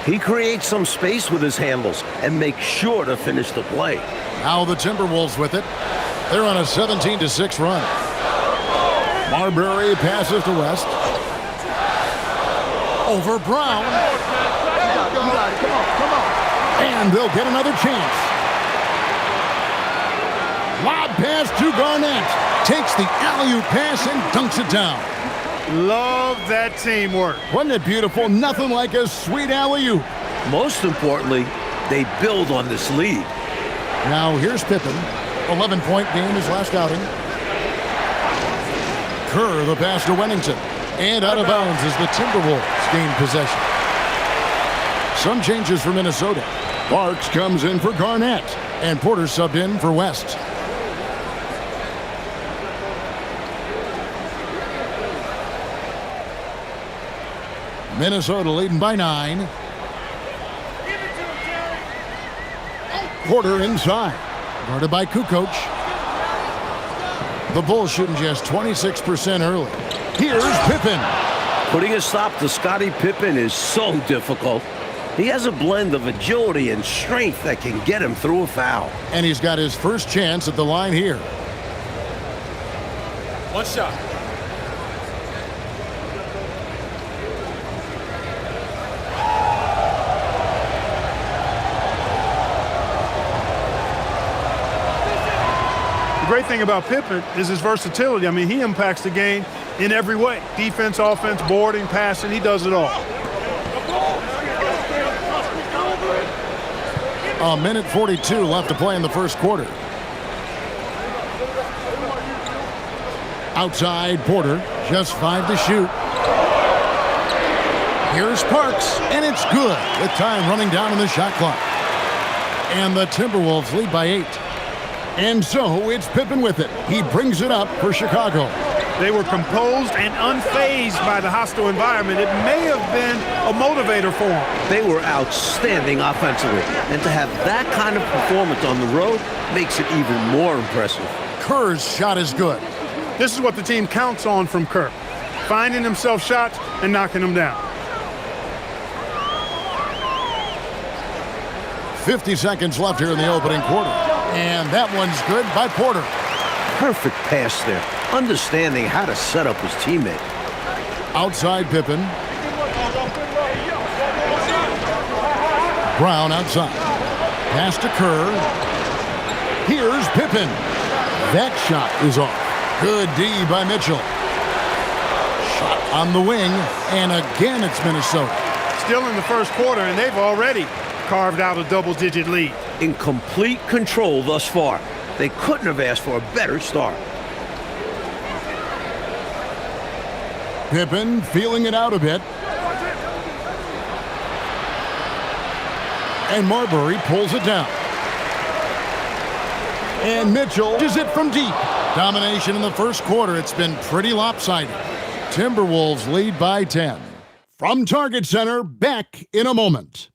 He creates some space with his handles and makes sure to finish the play. Now the Timberwolves with it. They're on a 17-6 run. Marbury passes to West. Over Brown. Come on. And they'll get another chance. Lob pass to Garnett. Takes the alley-oop pass and dunks it down. Love that teamwork. Wasn't it beautiful? Nothing like a sweet alley-oop. Most importantly, they build on this lead. Now here's Pippen. 11-point game his last outing. Kerr, the pass to Wennington. And out of bounds as the Timberwolves gain possession. Some changes for Minnesota. Parks comes in for Garnett. And Porter subbed in for West. Minnesota leading by 9. Porter inside. Guarded by Kukoc. The Bulls shooting just 26% early. Here's Pippen. Putting a stop to Scottie Pippen is so difficult. He has a blend of agility and strength that can get him through a foul. And he's got his first chance at the line here. One shot. The great thing about Pippen is his versatility. I mean, he impacts the game in every way. Defense, offense, boarding, passing, he does it all. A minute 42 left to play in the first quarter. Outside Porter, just 5 to shoot. Here's Parks, and it's good with time running down in the shot clock. And the Timberwolves lead by 8. And so it's Pippen with it. He brings it up for Chicago. They were composed and unfazed by the hostile environment. It may have been a motivator for them. They were outstanding offensively, and to have that kind of performance on the road makes it even more impressive. Kerr's shot is good. This is what the team counts on from Kerr. Finding himself shots and knocking them down. 50 seconds left here in the opening quarter. And that one's good by Porter. Perfect pass there, understanding how to set up his teammate. Outside Pippen. Brown outside. Pass to Kerr. Here's Pippen. That shot is off. Good D by Mitchell. Shot on the wing. And again it's Minnesota. Still in the first quarter, and they've already carved out a double-digit lead. In complete control thus far. They couldn't have asked for a better start. Pippen feeling it out a bit. And Marbury pulls it down. And Mitchell is it from deep. Domination in the first quarter. It's been pretty lopsided. Timberwolves lead by 10. From Target Center, back in a moment.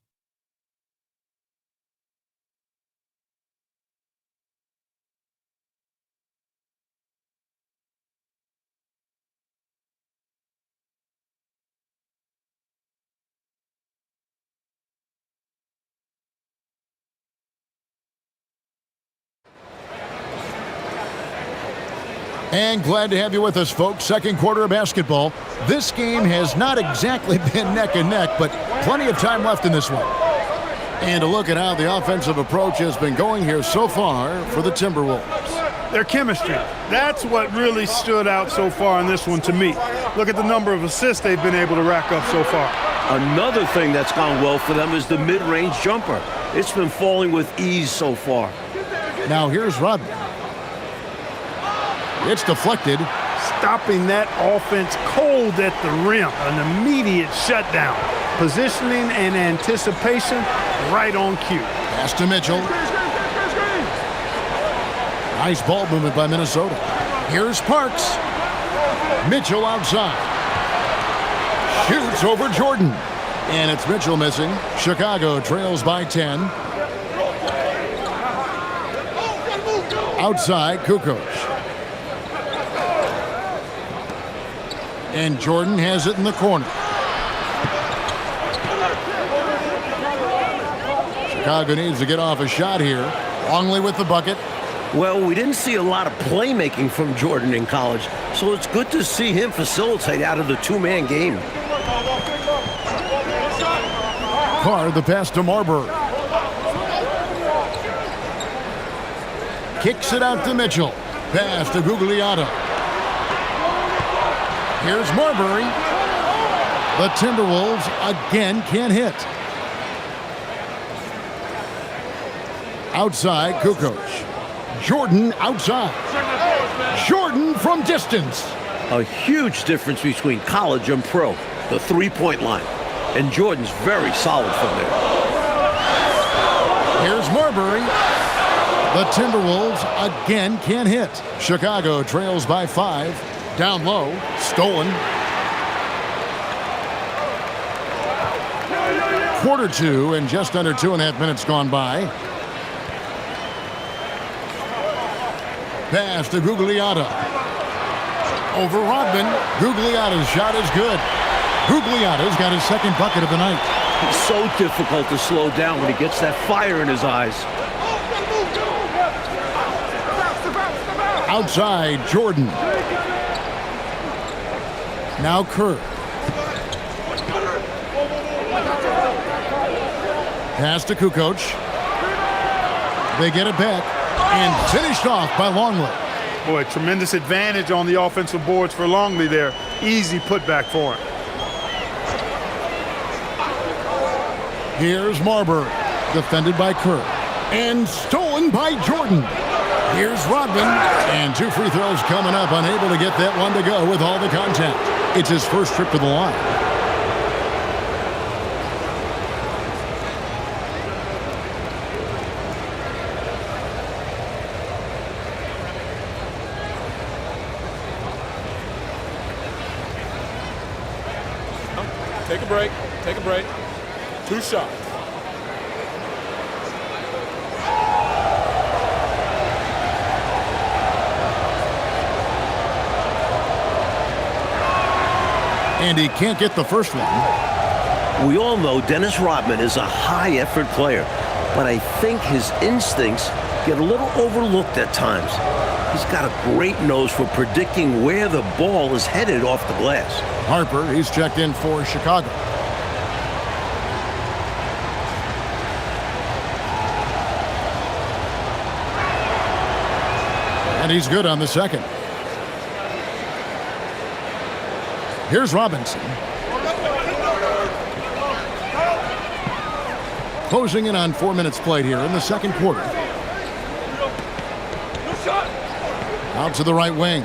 And glad to have you with us, folks. Second quarter of basketball. This game has not exactly been neck and neck, but plenty of time left in this one. And a look at how the offensive approach has been going here so far for the Timberwolves. Their chemistry. That's what really stood out so far in this one to me. Look at the number of assists they've been able to rack up so far. Another thing that's gone well for them is the mid-range jumper. It's been falling with ease so far. Now here's Rodman. It's deflected. Stopping that offense cold at the rim. An immediate shutdown. Positioning and anticipation right on cue. Pass to Mitchell. Nice ball movement by Minnesota. Here's Parks. Mitchell outside. Shoots over Jordan. And it's Mitchell missing. Chicago trails by 10. Outside, Kukoc. And Jordan has it in the corner. Chicago needs to get off a shot here. Longley with the bucket. Well, we didn't see a lot of playmaking from Jordan in college, so it's good to see him facilitate out of the two-man game. Carr, the pass to Marbury. Kicks it out to Mitchell. Pass to Gugliotta. Here's Marbury. The Timberwolves again can't hit. Outside, Kukoc. Jordan outside. Jordan from distance. A huge difference between college and pro, the three-point line. And Jordan's very solid from there. Here's Marbury. The Timberwolves again can't hit. Chicago trails by 5. Down low. Stolen. Quarter 2 and just under 2.5 minutes gone by. Pass to Gugliotta. Over Rodman. Gugliotta's shot is good. Gugliotta's got his second bucket of the night. He's so difficult to slow down when he gets that fire in his eyes. Outside, Jordan. Now Kerr. Pass to Kukoc. They get it back. And finished off by Longley. Boy, tremendous advantage on the offensive boards for Longley there. Easy putback for him. Here's Marbury, defended by Kerr. And stolen by Jordan. Here's Rodman. And 2 free throws coming up, unable to get that one to go with all the contact. It's his first trip to the line. Take a break. Take a break. 2 shots. And he can't get the first one. We all know Dennis Rodman is a high-effort player, but I think his instincts get a little overlooked at times. He's got a great nose for predicting where the ball is headed off the glass. Harper, he's checked in for Chicago. And he's good on the second. Here's Robinson. Closing in on 4 minutes played here in the second quarter. Out to the right wing.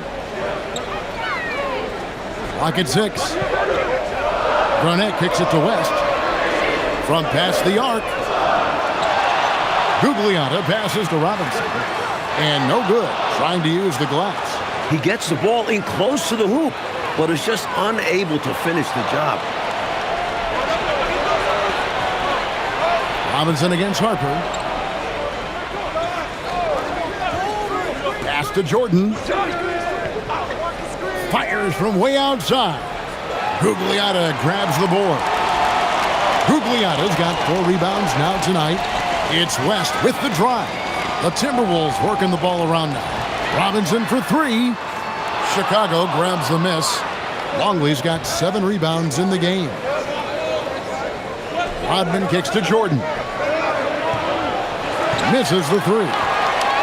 Clock at 6. Garnett kicks it to West. From past the arc. Gugliotta passes to Robinson. And no good, trying to use the glass. He gets the ball in close to the hoop, but is just unable to finish the job. Robinson against Harper. Pass to Jordan. Fires from way outside. Gugliotta grabs the board. Gugliotta's got 4 rebounds now tonight. It's West with the drive. The Timberwolves working the ball around now. Robinson for 3. Chicago grabs the miss. Longley's got 7 rebounds in the game. Rodman kicks to Jordan. Misses the 3.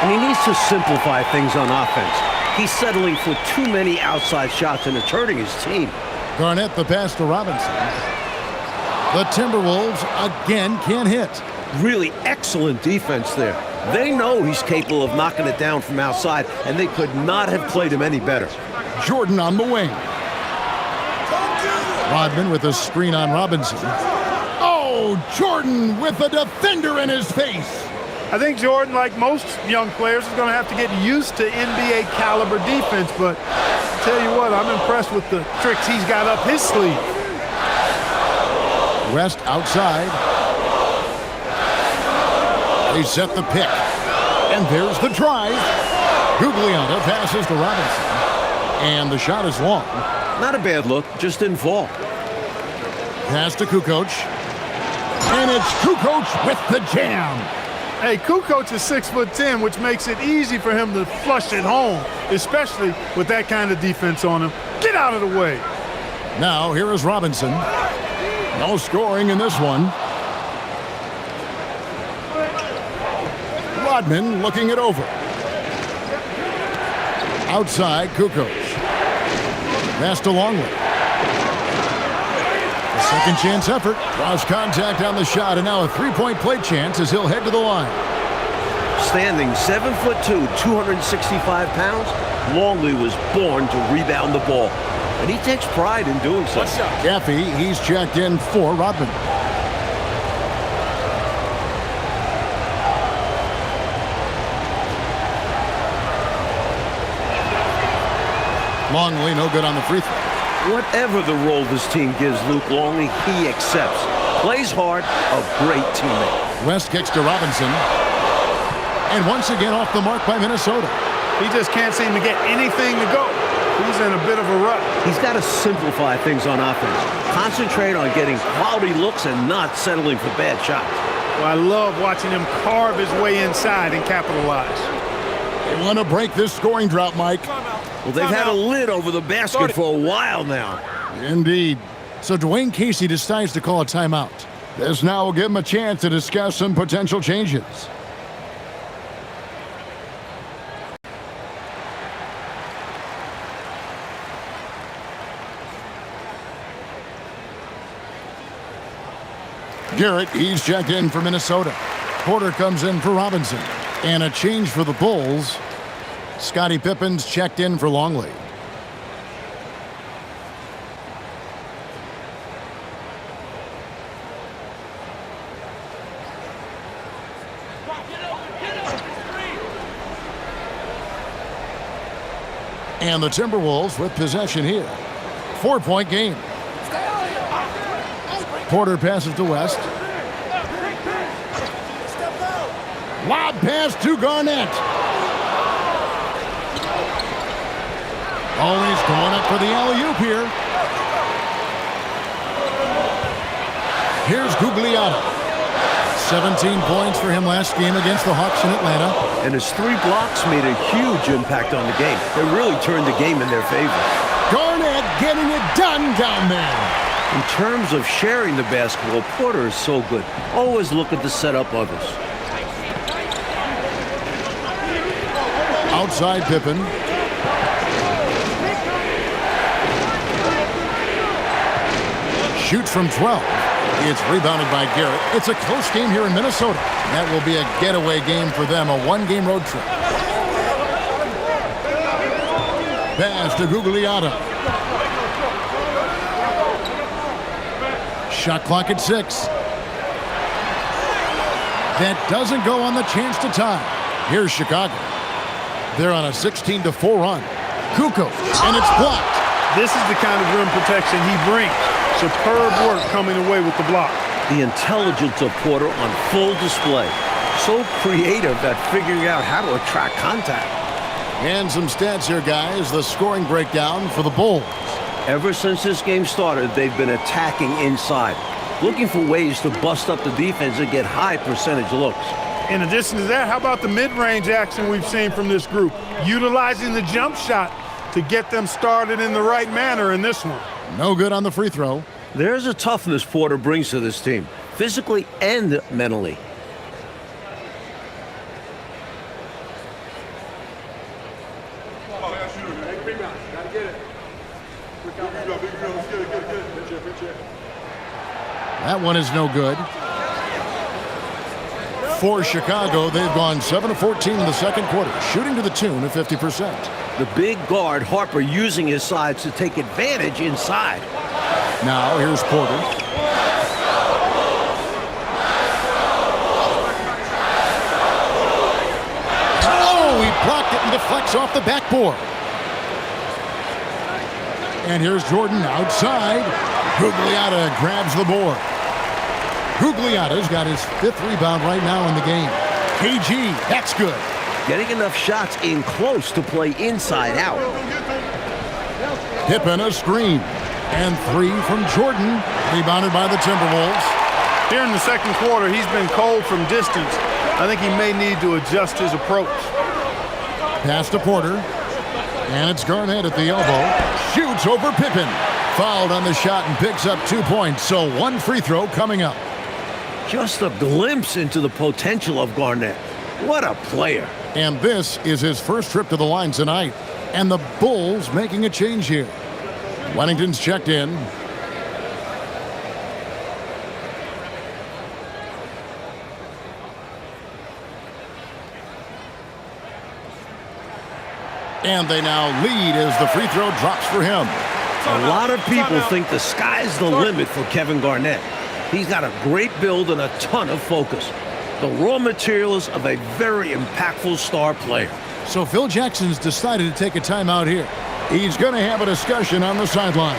And he needs to simplify things on offense. He's settling for too many outside shots and it's hurting his team. Garnett the pass to Robinson. The Timberwolves again can't hit. Really excellent defense there. They know he's capable of knocking it down from outside, and they could not have played him any better. Jordan on the wing. Rodman with a screen on Robinson. Oh, Jordan with a defender in his face. I think Jordan, like most young players, is going to have to get used to NBA caliber defense, but I tell you what, I'm impressed with the tricks he's got up his sleeve. West outside. They set the pick. And there's the drive. Gugliotta passes to Robinson. And the shot is long. Not a bad look, just didn't fall. Pass to Kukoc. And it's Kukoc with the jam. Hey, Kukoc is 6'10", which makes it easy for him to flush it home, especially with that kind of defense on him. Get out of the way. Now here is Robinson. No scoring in this one. Rodman looking it over. Outside, Kukoc. Pass to Longley. A second chance effort. Draws contact on the shot, and now a three-point play chance as he'll head to the line. Standing 7'2", 265 pounds, Longley was born to rebound the ball. And he takes pride in doing so. Gaffey, he's checked in for Rodman. Longley, no good on the free throw. Whatever the role this team gives Luke Longley, he accepts. Plays hard, a great teammate. West kicks to Robinson. And once again off the mark by Minnesota. He just can't seem to get anything to go. He's in a bit of a rut. He's got to simplify things on offense. Concentrate on getting quality looks and not settling for bad shots. Well, I love watching him carve his way inside and capitalize. They want to break this scoring drought, Mike. Well, they've had a lid over the basket for a while now. Indeed. So Dwayne Casey decides to call a timeout. This now will give him a chance to discuss some potential changes. Garrett, he's checked in for Minnesota. Porter comes in for Robinson. And a change for the Bulls. Scottie Pippen's checked in for Longley. And the Timberwolves with possession here. 4-point game. Porter passes to West. Lob pass to Garnett. Always going up for the alley-oop here. Here's Gugliotta. 17 points for him last game against the Hawks in Atlanta. And his 3 blocks made a huge impact on the game. They really turned the game in their favor. Garnett getting it done down there. In terms of sharing the basketball, Porter is so good. Always looking to set up others. Outside Pippen. Shoots from 12. It's rebounded by Garrett. It's a close game here in Minnesota. That will be a getaway game for them, a one-game road trip. Pass to Gugliotta. Shot clock at 6. That doesn't go on the chance to tie. Here's Chicago. They're on a 16-4 run. Kukoc, and it's blocked. This is the kind of rim protection he brings. Superb work coming away with the block. The intelligence of Porter on full display. So creative at figuring out how to attract contact. And some stats here, guys. The scoring breakdown for the Bulls. Ever since this game started, they've been attacking inside, looking for ways to bust up the defense and get high percentage looks. In addition to that, how about the mid-range action we've seen from this group? Utilizing the jump shot to get them started in the right manner in this one. No good on the free throw. There's a toughness Porter brings to this team, physically and mentally. That one is no good. For Chicago, they've gone 7 of 14 in the second quarter, shooting to the tune of 50%. The big guard, Harper, using his sides to take advantage inside. Now, here's Porter. deflects off the backboard. And here's Jordan outside. Gugliotta grabs the board. Gugliotta's got his 5th rebound right now in the game. KG, that's good. Getting enough shots in close to play inside out. Pippen a screen. And 3 from Jordan. Rebounded by the Timberwolves. Here in the second quarter, he's been cold from distance. I think he may need to adjust his approach. Pass to Porter. And it's Garnett at the elbow. Shoots over Pippen. Fouled on the shot and picks up 2 points. So 1 free throw coming up. Just a glimpse into the potential of Garnett. What a player. And this is his first trip to the line tonight. And the Bulls making a change here. Wennington's checked in. And they now lead as the free throw drops for him. A lot of people think the sky's the limit for Kevin Garnett. He's got a great build and a ton of focus. The raw materials of a very impactful star player. So Phil Jackson's decided to take a timeout here. He's going to have a discussion on the sideline.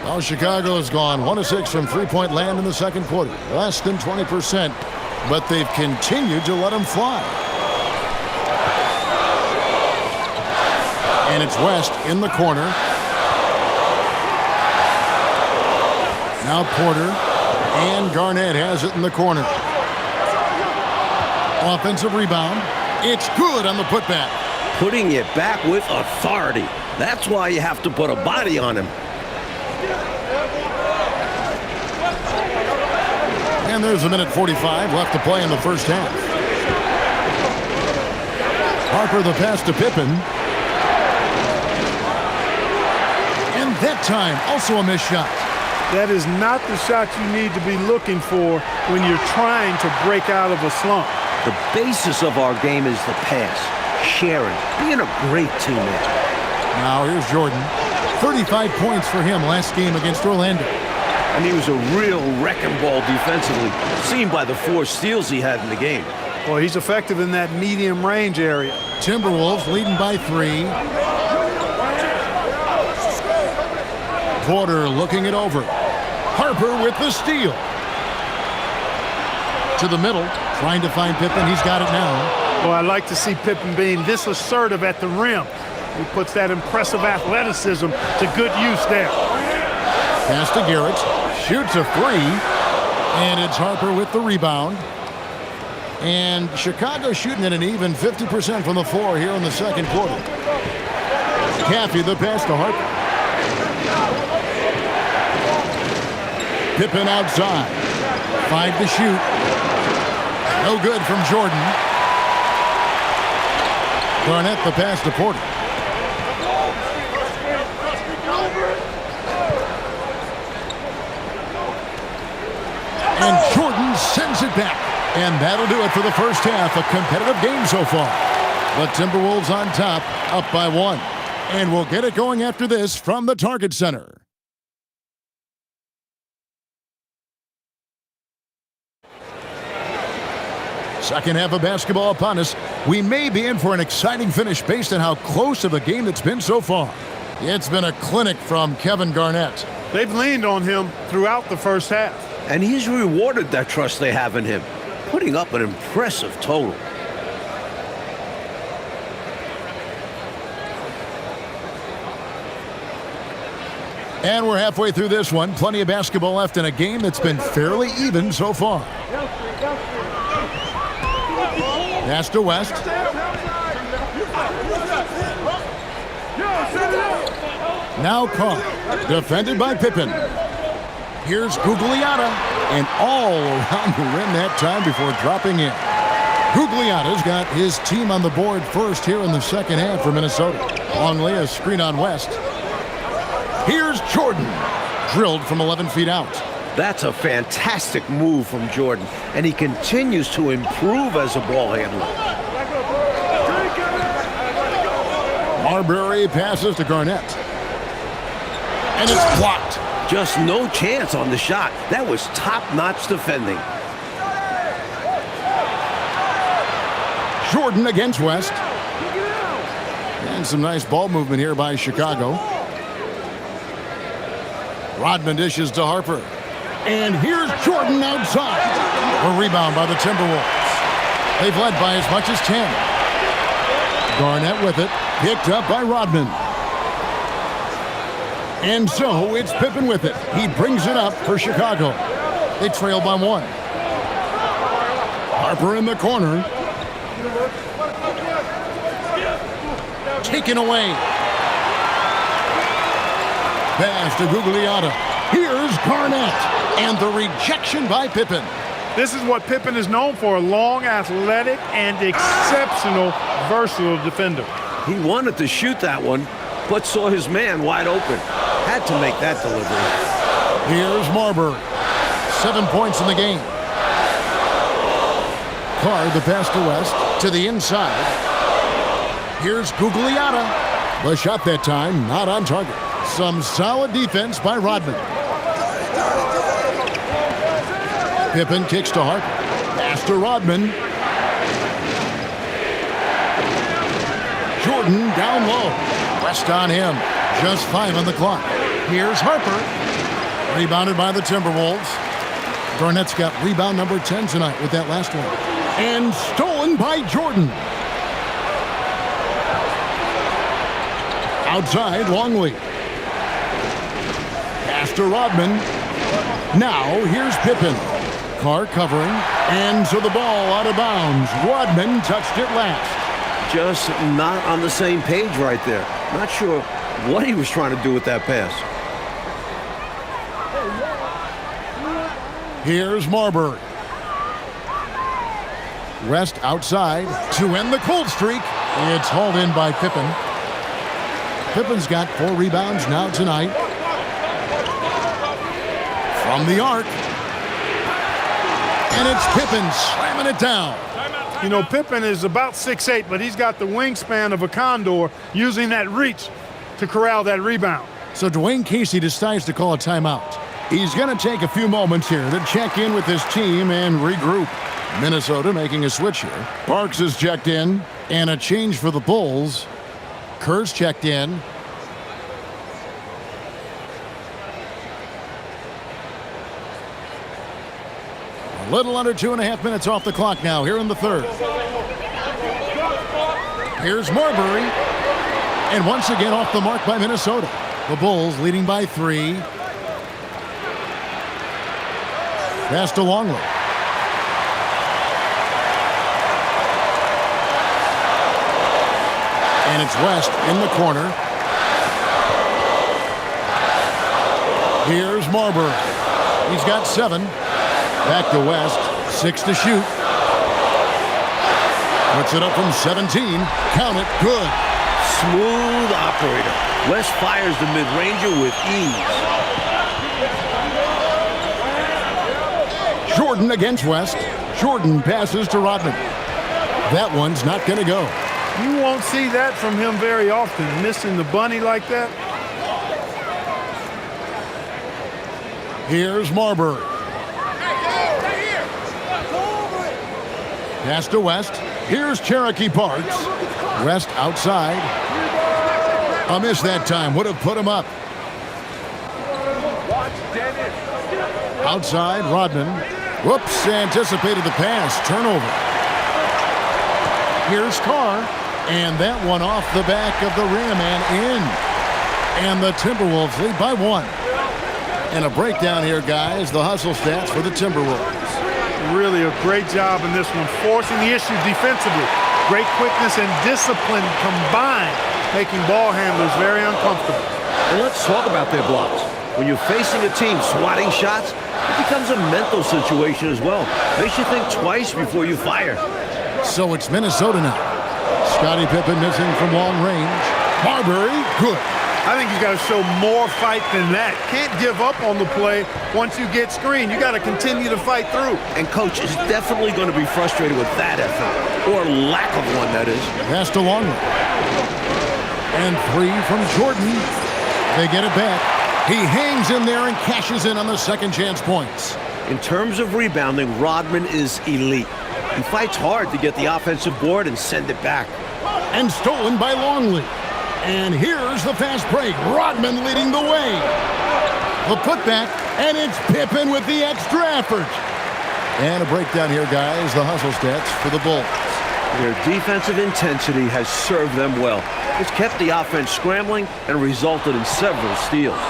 Well, Chicago has gone 1 of 6 from three-point land in the second quarter. Less than 20%, but they've continued to let them fly. And it's West in the corner. Now Porter, and Garnett has it in the corner. Offensive rebound. It's good on the putback. Putting it back with authority. That's why you have to put a body on him. And there's a minute 45 left to play in the first half. Harper the pass to Pippen. And that time, also a missed shot. That is not the shot you need to be looking for when you're trying to break out of a slump. The basis of our game is the pass, sharing, being a great teammate. Now here's Jordan. 35 points for him last game against Orlando. And he was a real wrecking ball defensively, seen by the 4 steals he had in the game. Well, he's effective in that medium range area. Timberwolves leading by 3. Porter looking it over. Harper with the steal. To the middle, trying to find Pippen. He's got it now. Well, I like to see Pippen being this assertive at the rim. He puts that impressive athleticism to good use there. Pass to Garrett. Shoots a 3. And it's Harper with the rebound. And Chicago shooting at an even 50% from the floor here in the second quarter. Caffey the pass to Harper. Pippen outside. 5 to shoot. No good from Jordan. Garnett the pass to Porter. And Jordan sends it back. And that'll do it for the first half. A competitive game so far. The Timberwolves on top, up by 1. And we'll get it going after this from the Target Center. Second half of basketball upon us. We may be in for an exciting finish based on how close of a game it's been so far. It's been a clinic from Kevin Garnett. They've leaned on him throughout the first half. And he's rewarded that trust they have in him, putting up an impressive total. And we're halfway through this one. Plenty of basketball left in a game that's been fairly even so far. Pass to West. Now caught. Defended by Pippen. Here's Gugliotta. And all around the rim that time before dropping in. Gugliotta's got his team on the board first here in the second half for Minnesota. Longley, a screen on West. Here's Jordan. Drilled from 11 feet out. That's a fantastic move from Jordan, and he continues to improve as a ball handler. Marbury passes to Garnett. And it's blocked. Just no chance on the shot. That was top-notch defending. Jordan against West. And some nice ball movement here by Chicago. Rodman dishes to Harper. And here's Jordan outside. A rebound by the Timberwolves. They've led by as much as 10. Garnett with it. Picked up by Rodman. And so it's Pippen with it. He brings it up for Chicago. They trail by 1. Harper in the corner. Taken away. Pass to Gugliotta. Here's Garnett. And the rejection by Pippen. This is what Pippen is known for, a long, athletic, and exceptional, versatile defender. He wanted to shoot that one, but saw his man wide open. Had to make that delivery. Here's Marbury. 7 points in the game. Card the pass to West to the inside. Here's Gugliotta. The shot that time not on target. Some solid defense by Rodman. Pippen kicks to Harper. Pass to Rodman. Jordan down low. West on him. Just 5 on the clock. Here's Harper. Rebounded by the Timberwolves. Garnett's got rebound number 10 tonight with that last one. And stolen by Jordan. Outside, Longley. Pass to Rodman. Now, here's Pippen. Carr covering. And so the ball out of bounds. Rodman touched it last. Just not on the same page right there. Not sure what he was trying to do with that pass. Here's Marbury. West outside to end the cold streak. It's hauled in by Pippen. Pippen's got 4 rebounds now tonight. From the arc. And it's Pippen slamming it down. You know, Pippen is about 6'8", but he's got the wingspan of a condor, using that reach to corral that rebound. So Dwayne Casey decides to call a timeout. He's going to take a few moments here to check in with his team and regroup. Minnesota making a switch here. Parks is checked in, and a change for the Bulls. Kerr's checked in. A little under 2.5 minutes off the clock now here in the third. Here's Marbury. And once again off the mark by Minnesota. The Bulls leading by 3. Pass to Longley. And it's West in the corner. Here's Marbury. He's got 7. Back to West. 6 to shoot. Puts it up from 17. Count it. Good. Smooth operator. West fires the mid-ranger with ease. Jordan against West. Jordan passes to Rodman. That one's not going to go. You won't see that from him very often, missing the bunny like that. Here's Marbury. Pass to West. Here's Cherokee Parks. West outside. A miss that time. Would have put him up. Outside, Rodman. Whoops, anticipated the pass. Turnover. Here's Carr. And that one off the back of the rim and in. And the Timberwolves lead by 1. And a breakdown here, guys. The hustle stats for the Timberwolves. Really a great job in this one, forcing the issue defensively. Great quickness and discipline combined, making ball handlers very uncomfortable. And let's talk about their blocks. When you're facing a team swatting shots, it becomes a mental situation as well. Makes you think twice before you fire. So it's Minnesota now. Scottie Pippen missing from long range. Marbury, good. I think you got to show more fight than that. Can't give up on the play once you get screened. You got to continue to fight through. And coach is definitely going to be frustrated with that effort, or lack of one, that is. Pass to Longley. And 3 from Jordan. They get it back. He hangs in there and cashes in on the second chance points. In terms of rebounding, Rodman is elite. He fights hard to get the offensive board and send it back. And stolen by Longley. And here's the fast break. Rodman leading the way. The putback, and it's Pippen with the extra effort. And a breakdown here, guys. The hustle stats for the Bulls. Their defensive intensity has served them well. It's kept the offense scrambling and resulted in several steals.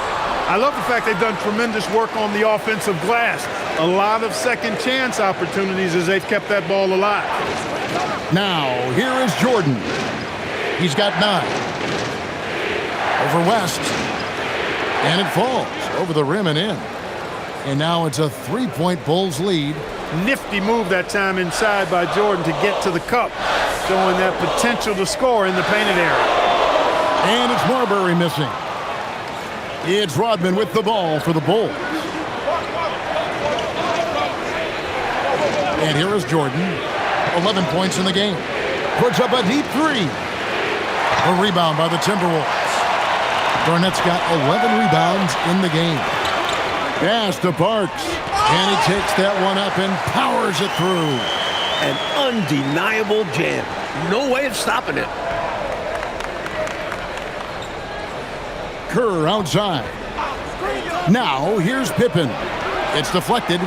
I love the fact they've done tremendous work on the offensive glass. A lot of second chance opportunities as they've kept that ball alive. Now, here is Jordan. He's got 9. Over West. And it falls over the rim and in. And now it's a 3-point Bulls lead. Nifty move that time inside by Jordan to get to the cup, showing that potential to score in the painted area. And it's Marbury missing. It's Rodman with the ball for the Bulls. And here is Jordan. 11 points in the game. Puts up a deep 3. A rebound by the Timberwolves. Garnett's got 11 rebounds in the game. Pass to Parks. And he takes that one up and powers it through. An undeniable jam. No way of stopping it. Kerr outside. Now here's Pippen. It's deflected.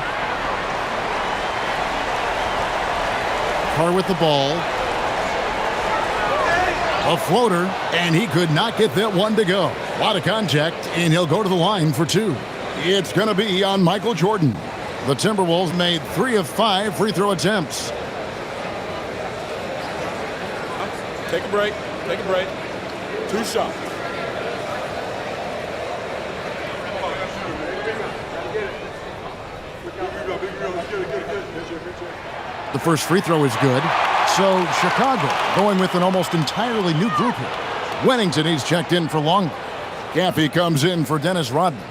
Kerr with the ball. A floater, and he could not get that one to go. A lot of contact, and he'll go to the line for 2. It's going to be on Michael Jordan. The Timberwolves made 3 of 5 free throw attempts. Take a break. Take a break. 2 shots. The first free throw is good. So Chicago going with an almost entirely new group here. Wennington, he's checked in for Longley. Gaffey comes in for Dennis Rodman.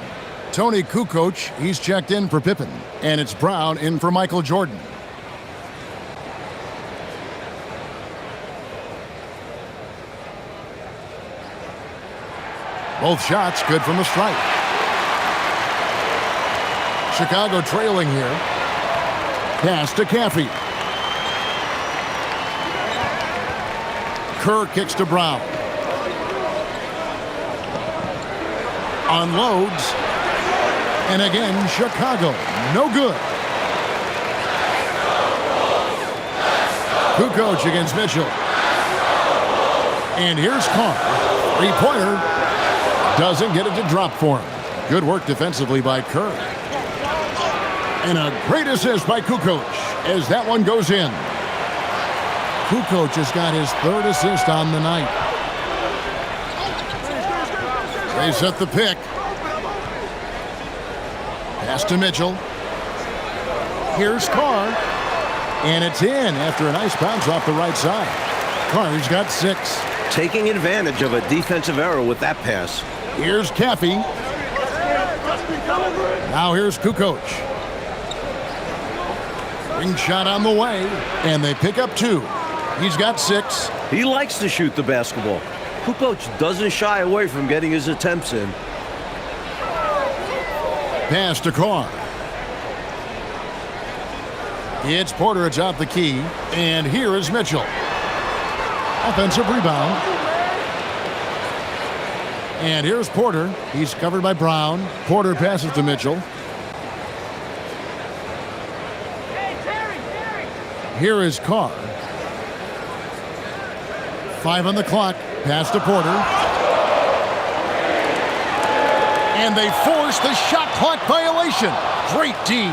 Tony Kukoc, he's checked in for Pippen. And it's Brown in for Michael Jordan. Both shots good from the stripe. Chicago trailing here. Pass to Gaffey. Kerr kicks to Brown. Unloads. And again, Chicago, no good. Kukoc against Mitchell. And here's Carr. 3-pointer. Doesn't get it to drop for him. Good work defensively by Kerr. And a great assist by Kukoc as that one goes in. Kukoc has got his 3rd assist on the night. They set the pick. Pass to Mitchell. Here's Carr. And it's in after a nice bounce off the right side. Carr's got 6. Taking advantage of a defensive error with that pass. Here's Gaffey. Now here's Kukoc. Ring shot on the way. And they pick up 2. He's got 6. He likes to shoot the basketball. Kukoc doesn't shy away from getting his attempts in. Pass to Carr. It's Porter, it's out the key. And here is Mitchell. Offensive rebound. And here's Porter. He's covered by Brown. Porter passes to Mitchell. Here is Carr. 5 on the clock. Pass to Porter. And they force the shot clock violation. Great D.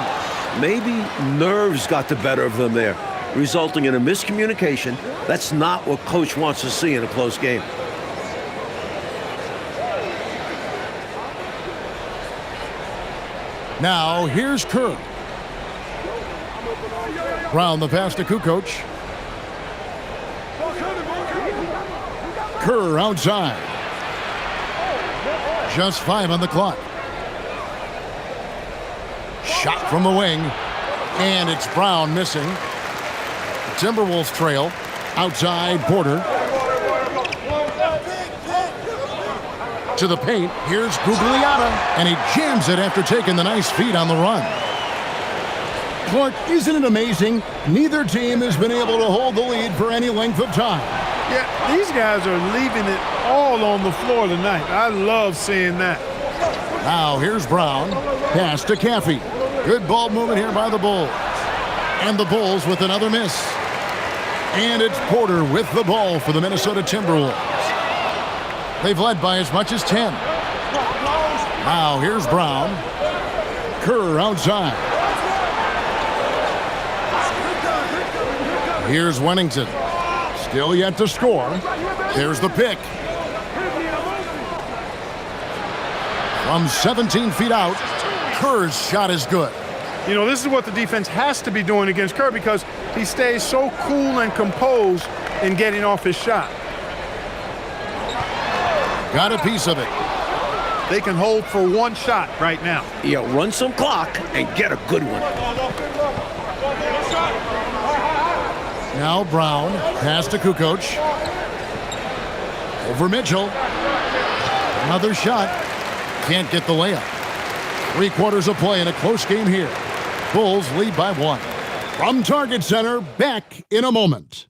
Maybe nerves got the better of them there, resulting in a miscommunication. That's not what coach wants to see in a close game. Now here's Kerr. Brown the pass to Kukoc. Kerr outside. Just 5 on the clock. Shot from the wing. And it's Brown missing. Timberwolves trail. Outside Porter. To the paint, here's Gugliotta, and he jams it after taking the nice feed on the run. Clark, isn't it amazing? Neither team has been able to hold the lead for any length of time. Yeah, these guys are leaving it all on the floor tonight. I love seeing that. Now here's Brown. Pass to Caffey. Good ball movement here by the Bulls. And the Bulls with another miss. And it's Porter with the ball for the Minnesota Timberwolves. They've led by as much as 10. Now here's Brown. Kerr outside. Here's Wennington. Still yet to score. There's the pick. From 17 feet out, Kerr's shot is good. You know, this is what the defense has to be doing against Kerr because he stays so cool and composed in getting off his shot. Got a piece of it. They can hold for one shot right now. Yeah, run some clock and get a good one. Now Brown, pass to Kukoc. Over Mitchell. Another shot. Can't get the layup. 3/4 of play in a close game here. Bulls lead by 1. From Target Center, back in a moment.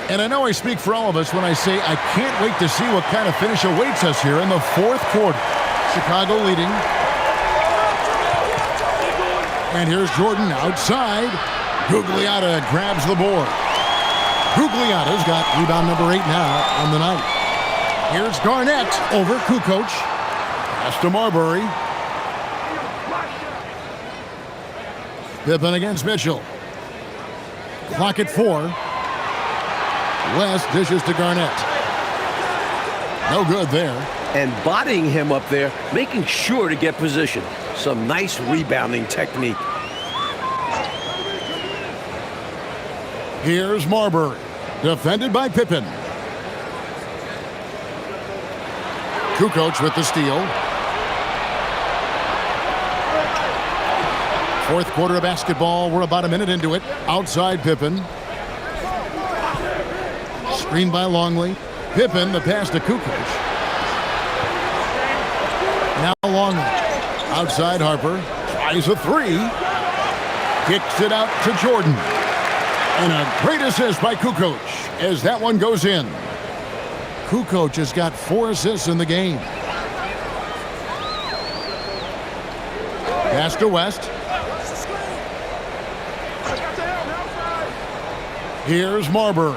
And I know I speak for all of us when I say I can't wait to see what kind of finish awaits us here in the 4th quarter. Chicago leading. And here's Jordan outside. Gugliotta grabs the board. Gugliotta's got rebound number 8 now on the night. Here's Garnett over Kukoc. Pass to Marbury. Pippen against Mitchell. Clock at 4. West dishes to Garnett. No good there. And bodying him up there, making sure to get position. Some nice rebounding technique. Here's Marbury, defended by Pippen. Kukoc with the steal. 4th quarter of basketball. We're about a minute into it. Outside Pippen. Screen by Longley. Pippen, the pass to Kukoc. Now Longley. Outside Harper. Tries a 3. Kicks it out to Jordan. And a great assist by Kukoc as that one goes in. Kukoc has got 4 assists in the game. Pass to West. Here's Marbury.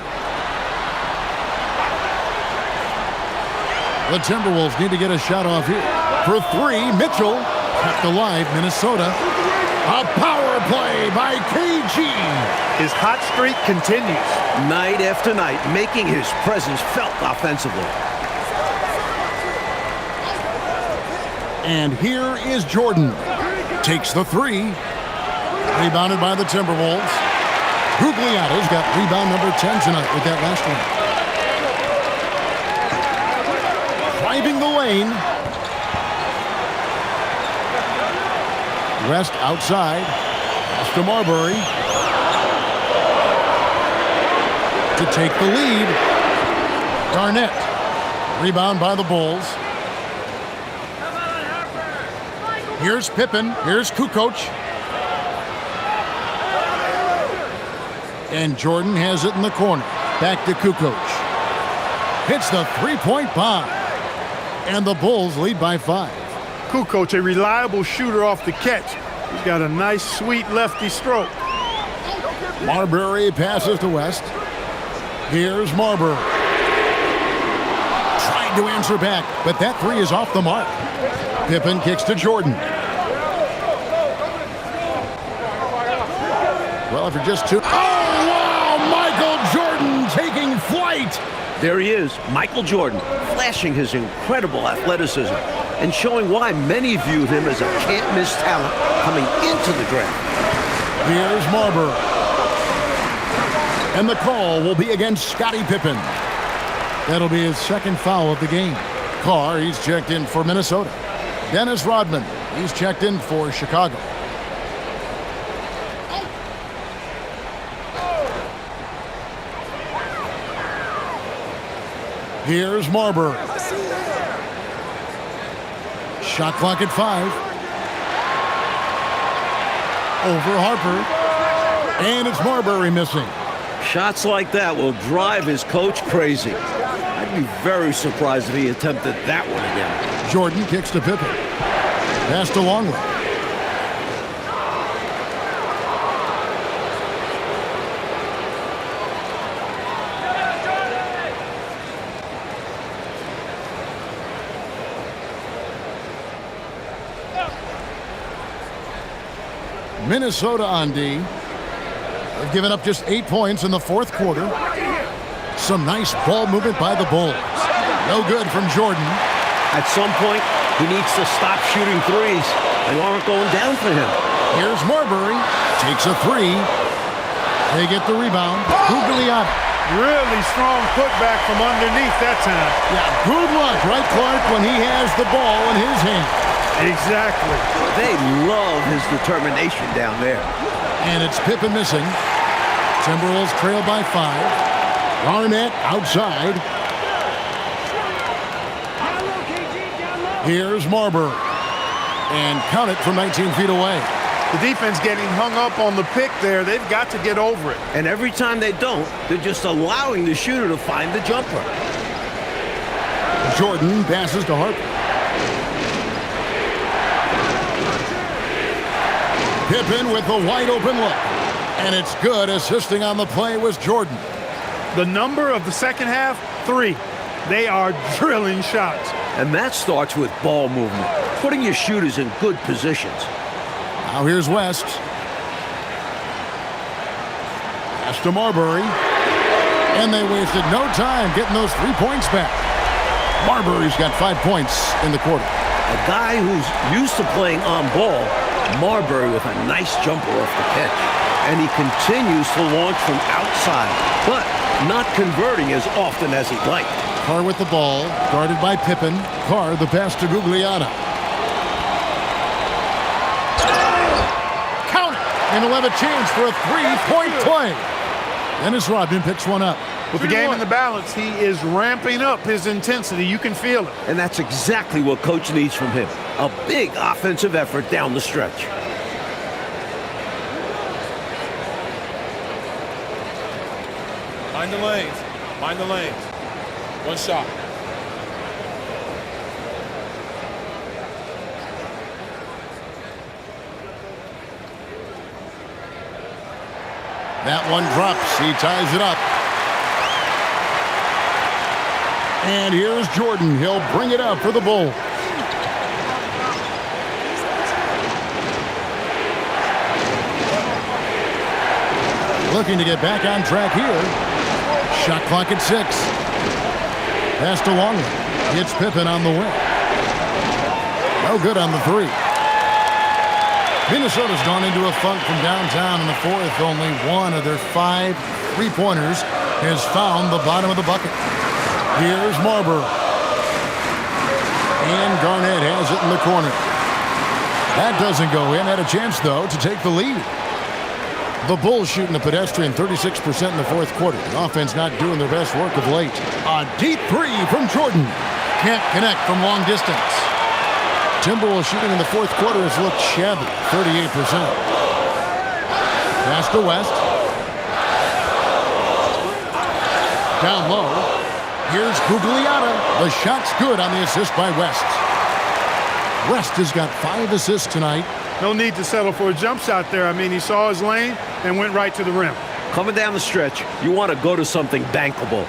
The Timberwolves need to get a shot off here. For 3, Mitchell kept alive, Minnesota. A power play by KG. His hot streak continues. Night after night, making his presence felt offensively. And here is Jordan. Takes the 3. Rebounded by the Timberwolves. Gugliotta's got rebound number 10 tonight with that last one. Driving the lane. West outside. Pass to Marbury. To take the lead. Garnett. Rebound by the Bulls. Here's Pippen. Here's Kukoc. And Jordan has it in the corner. Back to Kukoc. Hits the 3-point bomb. And the Bulls lead by 5. Kukoc, a reliable shooter off the catch. He's got a nice, sweet lefty stroke. Marbury passes to West. Here's Marbury. Tried to answer back, but that 3 is off the mark. Pippen kicks to Jordan. Well, if you're just too... Oh, wow! Michael Jordan taking flight! There he is, Michael Jordan, flashing his incredible athleticism and showing why many viewed him as a can't-miss talent coming into the draft. Here's Marbury. And the call will be against Scottie Pippen. That'll be his second foul of the game. Carr, he's checked in for Minnesota. Dennis Rodman, he's checked in for Chicago. Here's Marbury. Shot clock at 5. Over Harper. And it's Marbury missing. Shots like that will drive his coach crazy. I'd be very surprised if he attempted that one again. Jordan kicks to Pippen. Pass to Longley. Minnesota on D. They've given up just 8 points in the fourth quarter. Some nice ball movement by the Bulls. No good from Jordan. At some point, he needs to stop shooting threes. They aren't going down for him. Here's Marbury. Takes a 3. They get the rebound. Gugliotta. Really strong putback from underneath that time. Yeah, good luck, right, Clark, when he has the ball in his hand. Exactly. They love his determination down there. And it's Pippen missing. Timberwolves trail by 5. Garnett outside. Here's Marbury. And count it from 19 feet away. The defense getting hung up on the pick there. They've got to get over it. And every time they don't, they're just allowing the shooter to find the jumper. Jordan passes to Harper. Pippen with a wide open look. And it's good. Assisting on the play was Jordan. The number of the second half, 3. They are drilling shots. And that starts with ball movement, putting your shooters in good positions. Now here's West. Pass to Marbury. And they wasted no time getting those 3 points back. Marbury's got 5 points in the quarter. A guy who's used to playing on ball, Marbury with a nice jumper off the catch. And he continues to launch from outside, but not converting as often as he'd like. Carr with the ball, guarded by Pippen. Carr, the pass to Gugliotta. Count it! And he'll have a chance for a 3-point play. Dennis Rodman picks one up. With the game in the balance, he is ramping up his intensity. You can feel it. And that's exactly what coach needs from him. A big offensive effort down the stretch. Mind the lanes. Mind the lanes. One shot. That one drops. He ties it up. And here's Jordan. He'll bring it up for the Bulls. Looking to get back on track here. Shot clock at 6. Pass to Longley. Hits Pippen on the wing. No good on the 3. Minnesota's gone into a funk from downtown in the fourth. Only one of their 5 3-pointers has found the bottom of the bucket. Here's Marbury. And Garnett has it in the corner. That doesn't go in. Had a chance, though, to take the lead. The Bulls shooting a pedestrian 36% in the fourth quarter. The offense not doing their best work of late. A deep 3 from Jordan. Can't connect from long distance. Timberwolves shooting in the fourth quarter has looked shabby, 38%. Pass to West. Down low. Here's Gugliotta. The shot's good on the assist by West. West has got 5 assists tonight. No need to settle for a jump shot there. I mean, he saw his lane and went right to the rim. Coming down the stretch, you want to go to something bankable.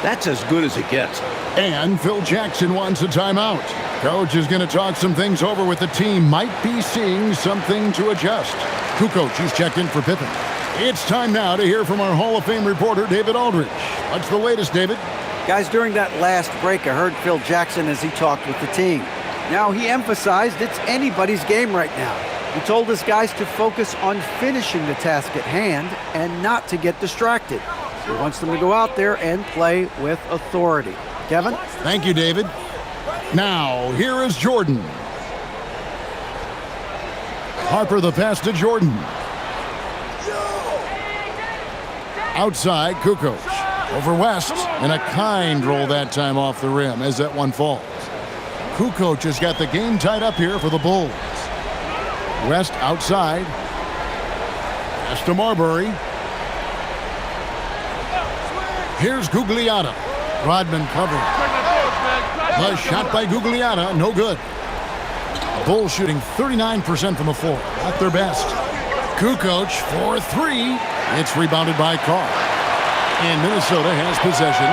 That's as good as it gets. And Phil Jackson wants a timeout. Coach is going to talk some things over with the team. Might be seeing something to adjust. Coach, he's checked in for Pippen. It's time now to hear from our Hall of Fame reporter, David Aldridge. What's the latest, David? Guys, during that last break, I heard Phil Jackson as he talked with the team. Now, he emphasized it's anybody's game right now. He told his guys to focus on finishing the task at hand and not to get distracted. He wants them to go out there and play with authority. Kevin? Thank you, David. Now, here is Jordan. Harper the pass to Jordan. Outside, Kukoc. Over West, and a kind roll that time off the rim as that one falls. Kukoc has got the game tied up here for the Bulls. West outside. Pass to Marbury. Here's Gugliotta. Rodman covering. The shot by Gugliotta, no good. The Bulls shooting 39% from the floor, not their best. Kukoc for three. It's rebounded by Carr. And Minnesota has possession.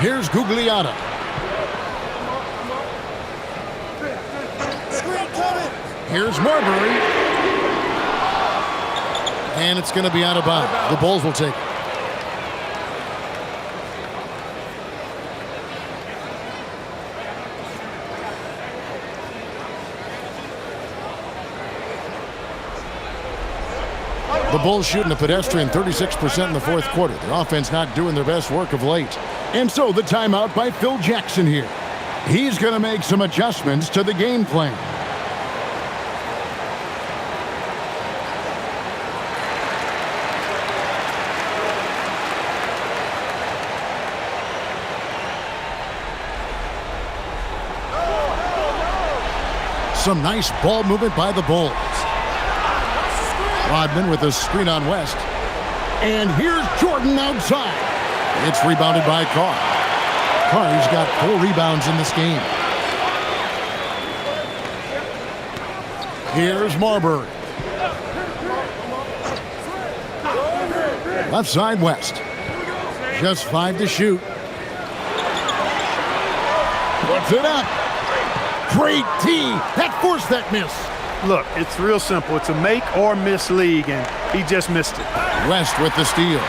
Here's Gugliotta. Here's Marbury. And it's going to be out of bounds. The Bulls will take it. The Bulls shooting a pedestrian 36% in the fourth quarter. Their offense not doing their best work of late. And so the timeout by Phil Jackson here. He's going to make some adjustments to the game plan. Some nice ball movement by the Bulls. Rodman with a screen on West. And here's Jordan outside. It's rebounded by Carr. Carr's got 4 rebounds in this game. Here's Marbury. Left side West. Just 5 to shoot. Puts it up. Great D. That forced that miss. Look, it's real simple. It's a make or miss league, and he just missed it. West with the steal.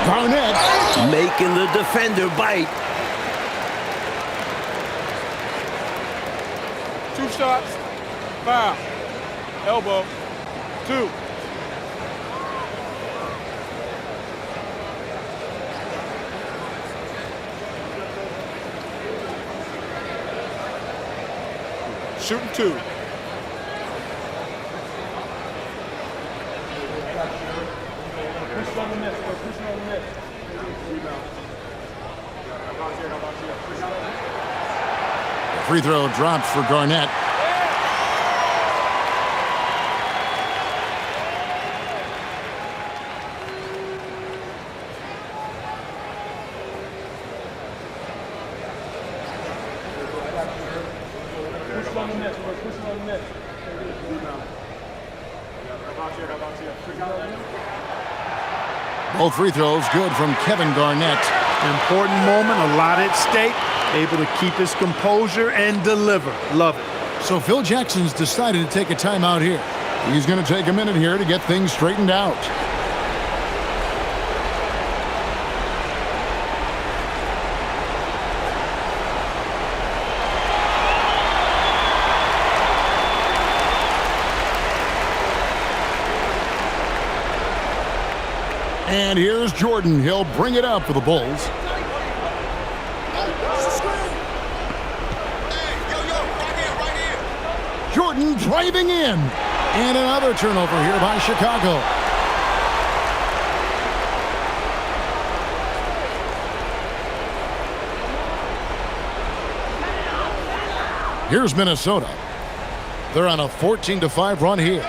Garnett making the defender bite. 2 shots. Foul. Elbow. 2. Shooting 2. The free throw drops for Garnett. Both free throws good from Kevin Garnett. Important moment, a lot at stake. Able to keep his composure and deliver. Love it. So Phil Jackson's decided to take a timeout here. He's going to take a minute here to get things straightened out. And here's Jordan. He'll bring it up for the Bulls. Jordan driving in. And another turnover here by Chicago. Here's Minnesota. They're on a 14-5 run here.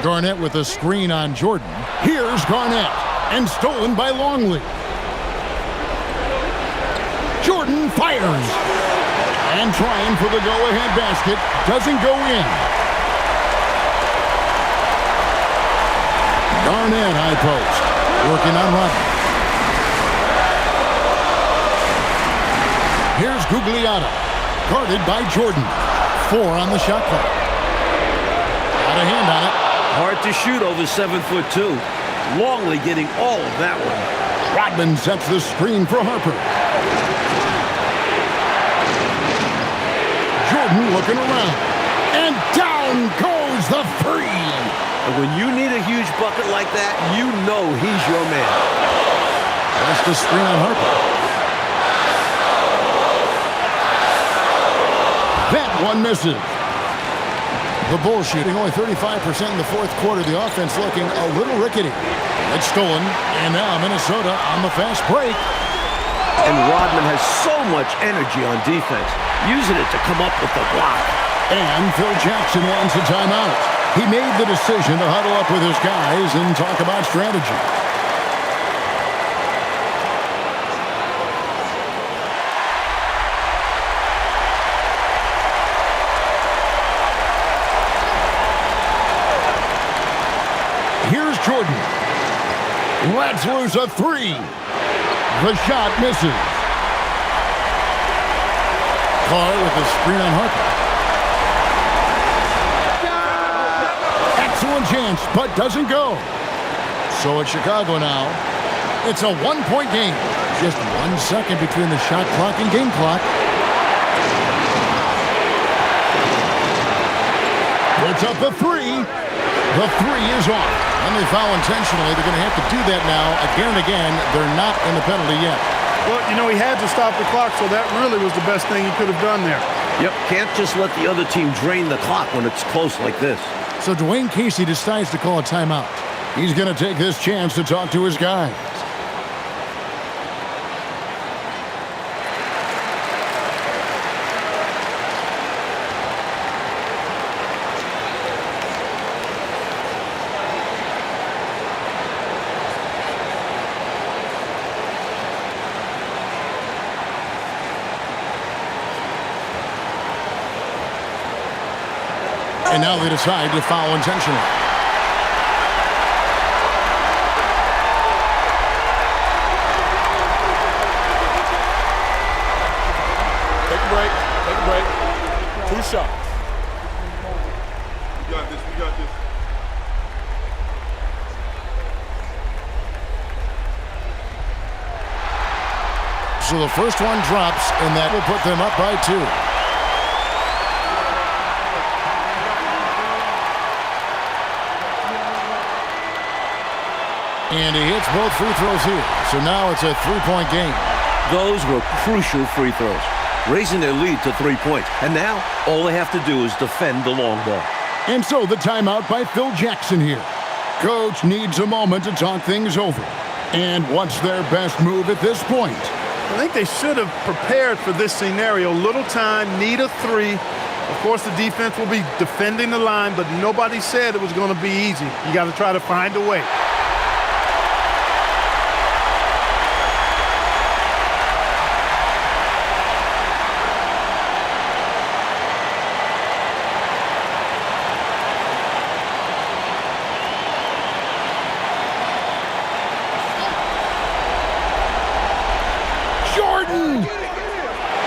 Garnett with a screen on Jordan. Here's Garnett. And stolen by Longley. Jordan fires. And trying for the go-ahead basket. Doesn't go in. Garnett high post. Working on Rodman. Here's Gugliotta. Guarded by Jordan. 4 on the shot clock. Got a hand on it. Hard to shoot over 7'2". Longley getting all of that one. Rodman sets the screen for Harper. Jordan looking around. And down goes the three. And when you need a huge bucket like that, you know he's your man. That's the screen on Harper. That one misses. The Bulls shooting only 35% in the fourth quarter. The offense looking a little rickety. It's stolen, and now Minnesota on the fast break. And Rodman has so much energy on defense, using it to come up with the block. And Phil Jackson wants a timeout. He made the decision to huddle up with his guys and talk about strategy. Here's Jordan. Lets loose a three. The shot misses. Carr with a screen on Harper. Excellent chance, but doesn't go. So it's Chicago now. It's a one-point game. Just 1 second between the shot clock and game clock. Puts up the three. The three is off. And they foul intentionally. They're going to have to do that now again and again. They're not in the penalty yet. Well, you know, he had to stop the clock, so that really was the best thing he could have done there. Yep, can't just let the other team drain the clock when it's close like this. So Dwayne Casey decides to call a timeout. He's going to take this chance to talk to his guys. And now they decide to foul intentionally. Take a break. Take a break. 2 shots. We got this. We got this. So the first one drops, and that will put them up by 2. And he hits both free throws here. So now it's a 3-point game. Those were crucial free throws, raising their lead to 3 points. And now all they have to do is defend the long ball. And so the timeout by Phil Jackson here. Coach needs a moment to talk things over. And what's their best move at this point? I think they should have prepared for this scenario. Little time, need a three. Of course, the defense will be defending the line, but nobody said it was going to be easy. You got to try to find a way.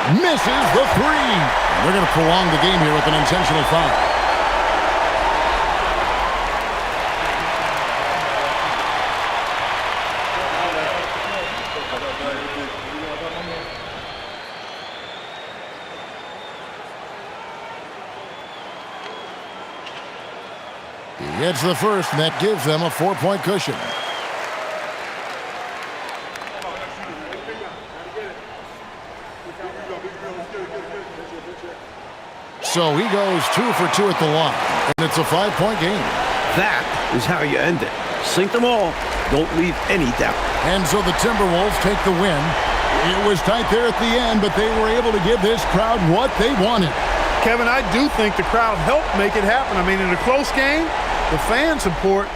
Misses the three. They're going to prolong the game here with an intentional foul. He hits the first, and that gives them a 4-point cushion. So he goes 2 for 2 at the line, and it's a 5-point game. That is how you end it. Sink them all. Don't leave any doubt. And so the Timberwolves take the win. It was tight there at the end, but they were able to give this crowd what they wanted. Kevin, I do think the crowd helped make it happen. I mean, in a close game, the fan support